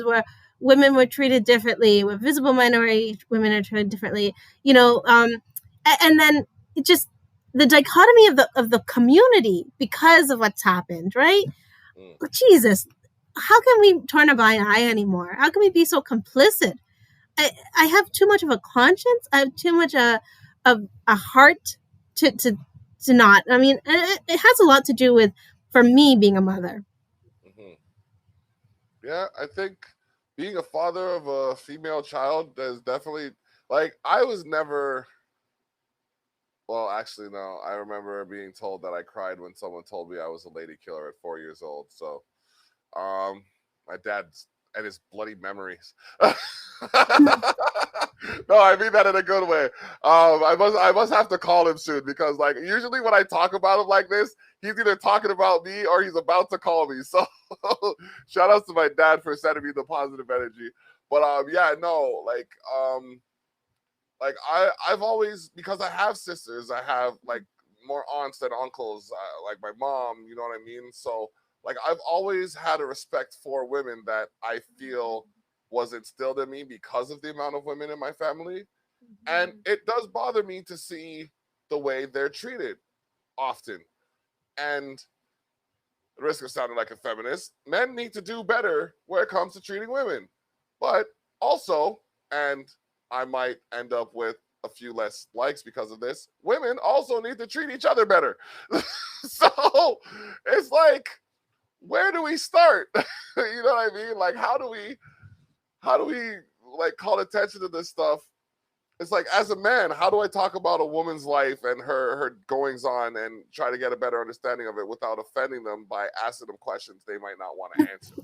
where women were treated differently, where visible minority women are treated differently, and then it just the dichotomy of the community because of what's happened, right? Mm, Jesus, how can we turn a blind eye anymore? How can we be so complicit? I have too much of a conscience. I have too much of a heart to not. I mean, it has a lot to do with for me being a mother. mm-hmm. Yeah, I think being a father of a female child is definitely like I was never. Well, actually, no. I remember being told that I cried when someone told me I was a lady killer at 4 years old. So, my dad's and his bloody memories. No, I mean that in a good way. I must have to call him soon because like usually when I talk about him like this, he's either talking about me or he's about to call me. So shout out to my dad for sending me the positive energy. But yeah, no, like I've always because I have sisters, I have like more aunts than uncles, like my mom, you know what I mean? So like I've always had a respect for women that I feel was instilled in me because of the amount of women in my family. And it does bother me to see the way they're treated often. And the risk of sounding like a feminist, men need to do better when it comes to treating women. But also, and I might end up with a few less likes because of this, women also need to treat each other better. So it's like, where do we start? You know what I mean? Like, how do we like call attention to this stuff? It's like as a man, how do I talk about a woman's life and her goings on and try to get a better understanding of it without offending them by asking them questions they might not want to answer?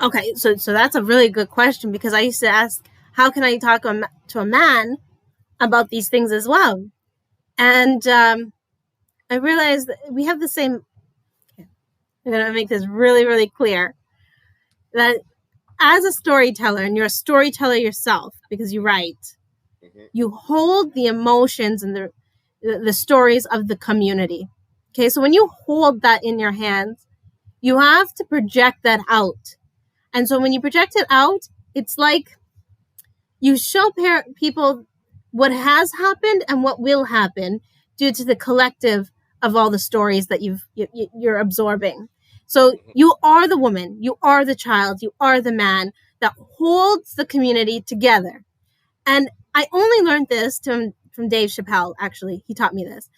Okay, so that's a really good question because I used to ask, how can I talk to a man about these things as well? And I realized that we have the same. I'm going to make this really, really clear that as a storyteller, and you're a storyteller yourself because you write, Mm-hmm. you hold the emotions and the stories of the community. Okay, so when you hold that in your hands, you have to project that out. And so when you project it out, it's like you show people what has happened and what will happen due to the collective of all the stories that you're absorbing. So Mm-hmm. you are the woman, you are the child, you are the man that holds the community together. And I only learned this from Dave Chappelle. Actually, he taught me this.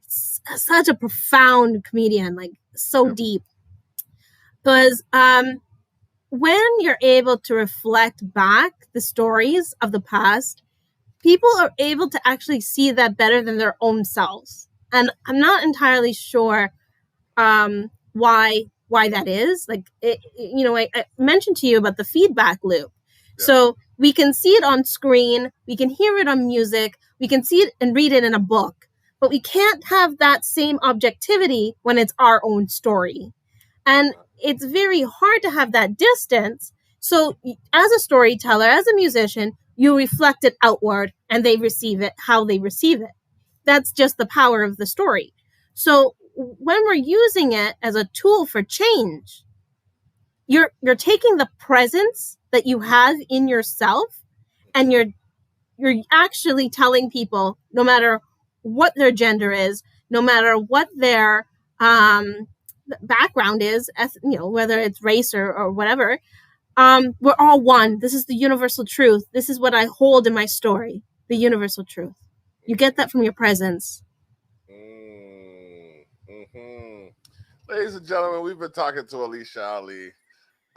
Such a profound comedian, like so Yep. deep. Was when you're able to reflect back the stories of the past, people are able to actually see that better than their own selves. And I'm not entirely sure why that is. Like I mentioned to you about the feedback loop. Yeah. So we can see it on screen, we can hear it on music, we can see it and read it in a book, but we can't have that same objectivity when it's our own story. And it's very hard to have that distance. So as a storyteller, as a musician, you reflect it outward and they receive it how they receive it. That's just the power of the story. So when we're using it as a tool for change, you're taking the presence that you have in yourself, and you're actually telling people, no matter what their gender is, no matter what their background is, whether it's race or whatever, we're all one. This is the universal truth. This is what I hold in my story, the universal truth. You get that from your presence. Mm-hmm. Ladies and gentlemen, we've been talking to Alicia Ali.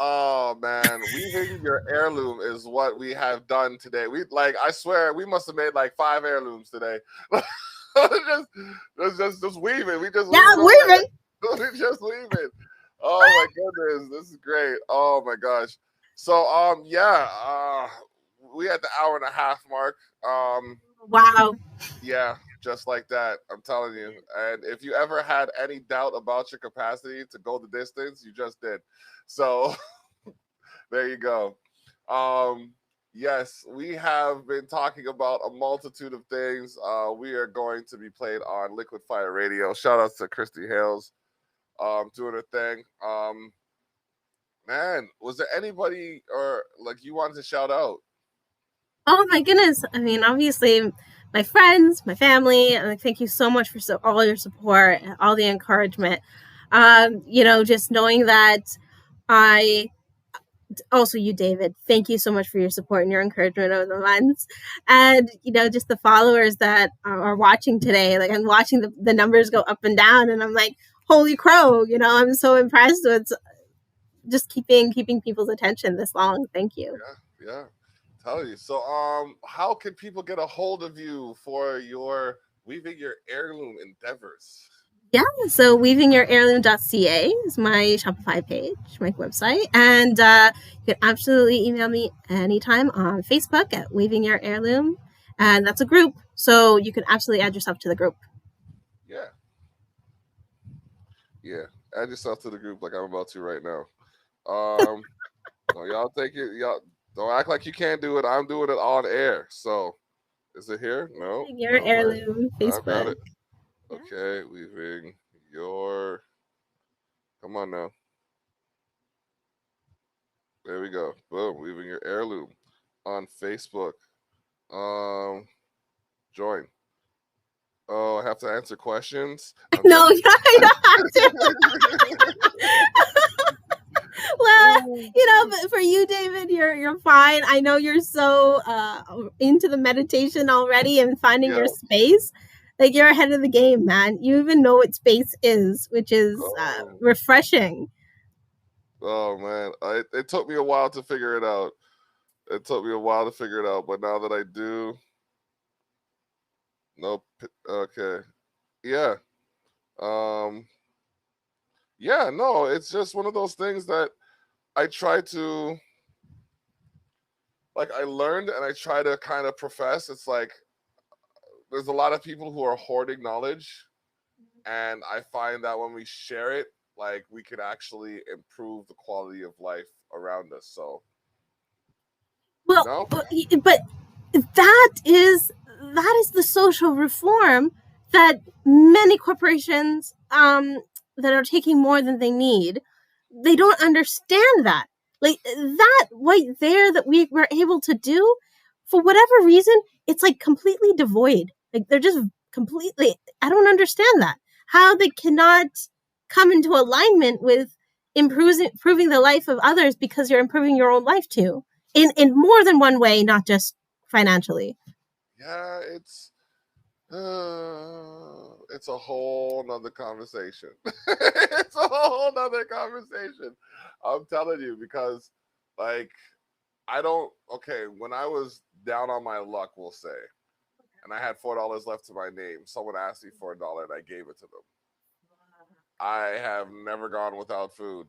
Oh man, weaving your heirloom is what we have done today. I swear, we must have made like 5 heirlooms today. just weaving. We just weaving. We just weaving. Oh my goodness, this is great. Oh my gosh. So we at the hour and a half mark. Wow. Yeah, just like that. I'm telling you. And if you ever had any doubt about your capacity to go the distance, you just did. So there you go. Yes, we have been talking about a multitude of things. We are going to be played on Liquid Fire Radio. Shout out to Christy Hales doing her thing. Man, was there anybody or like you wanted to shout out? Oh my goodness. I mean, obviously my friends, my family, and thank you so much for all your support, all the encouragement. Just knowing that also you, David, thank you so much for your support and your encouragement over the months. And, just the followers that are watching today, like I'm watching the numbers go up and down, and I'm like, holy crow, I'm so impressed with just keeping people's attention this long. Thank you. Yeah. Tell you. So how can people get a hold of you for your weaving your heirloom endeavors? Yeah, so weavingyourheirloom.ca is my Shopify page, my website. And you can absolutely email me anytime on Facebook at Weaving Your Heirloom. And that's a group, so you can absolutely add yourself to the group. Yeah, add yourself to the group like I'm about to right now. No, y'all take it. Y'all don't act like you can't do it. I'm doing it on air. So is it here? No. Weaving Your Heirloom, Facebook. I got it. Okay, weaving your. Come on now. There we go. Boom. Weaving your heirloom on Facebook. Join. Oh, I have to answer questions. No, you don't have to. Well, but for you, David, you're fine. I know you're so into the meditation already and finding your space. Like, you're ahead of the game, man. You even know what space is, which is refreshing. Oh man, it took me a while to figure it out. But now that I do, nope. Okay, yeah, yeah. No, it's just one of those things that I try to, like, I learned and I try to kind of profess. It's like there's a lot of people who are hoarding knowledge, and I find that when we share it, like, we can actually improve the quality of life around us. So, well, but that is the social reform that many corporations that are taking more than they need, they don't understand that. Like, that right there that we were able to do, for whatever reason, it's like completely devoid. Like, they're just completely, I don't understand that. How they cannot come into alignment with improving the life of others because you're improving your own life too. In more than one way, not just financially. Yeah, it's a whole nother conversation. It's a whole nother conversation. I'm telling you, because like I don't okay, when I was down on my luck, we'll say, and I had $4 left to my name, someone asked me for $1 and I gave it to them. I have never gone without food,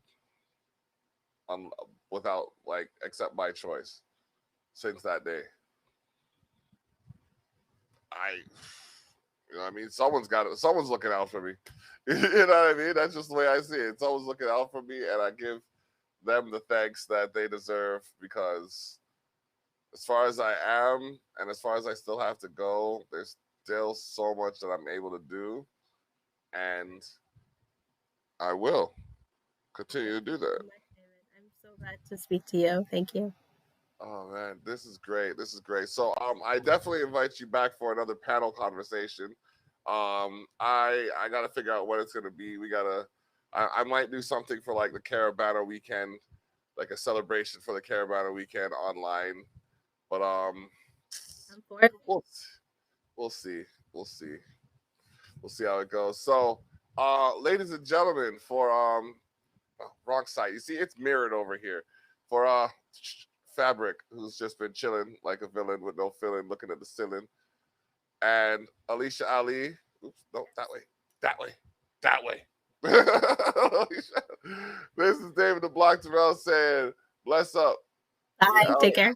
um, without like except by choice since that day. I You know what I mean? Someone's got it. Someone's looking out for me. You know what I mean? That's just the way I see it. Someone's looking out for me, and I give them the thanks that they deserve, because as far as I am and as far as I still have to go, there's still so much that I'm able to do, and I will continue to Thank do you that. so much, David. I'm so glad to speak to you. Thank you. Oh man, this is great. This is great. So I definitely invite you back for another panel conversation. I gotta figure out what it's gonna be. I might do something for like the Caravana weekend, like a celebration for the Caravana weekend online. But I'm for it. we'll we'll see. We'll see. We'll see how it goes. So ladies and gentlemen, for wrong side. You see, it's mirrored over here. For Fabric, who's just been chilling like a villain with no feeling, looking at the ceiling, and Alicia Ali. Oops, no, that way, that way, that way. This is David the Block Terrell saying, "Bless up." We Bye. Take out. care.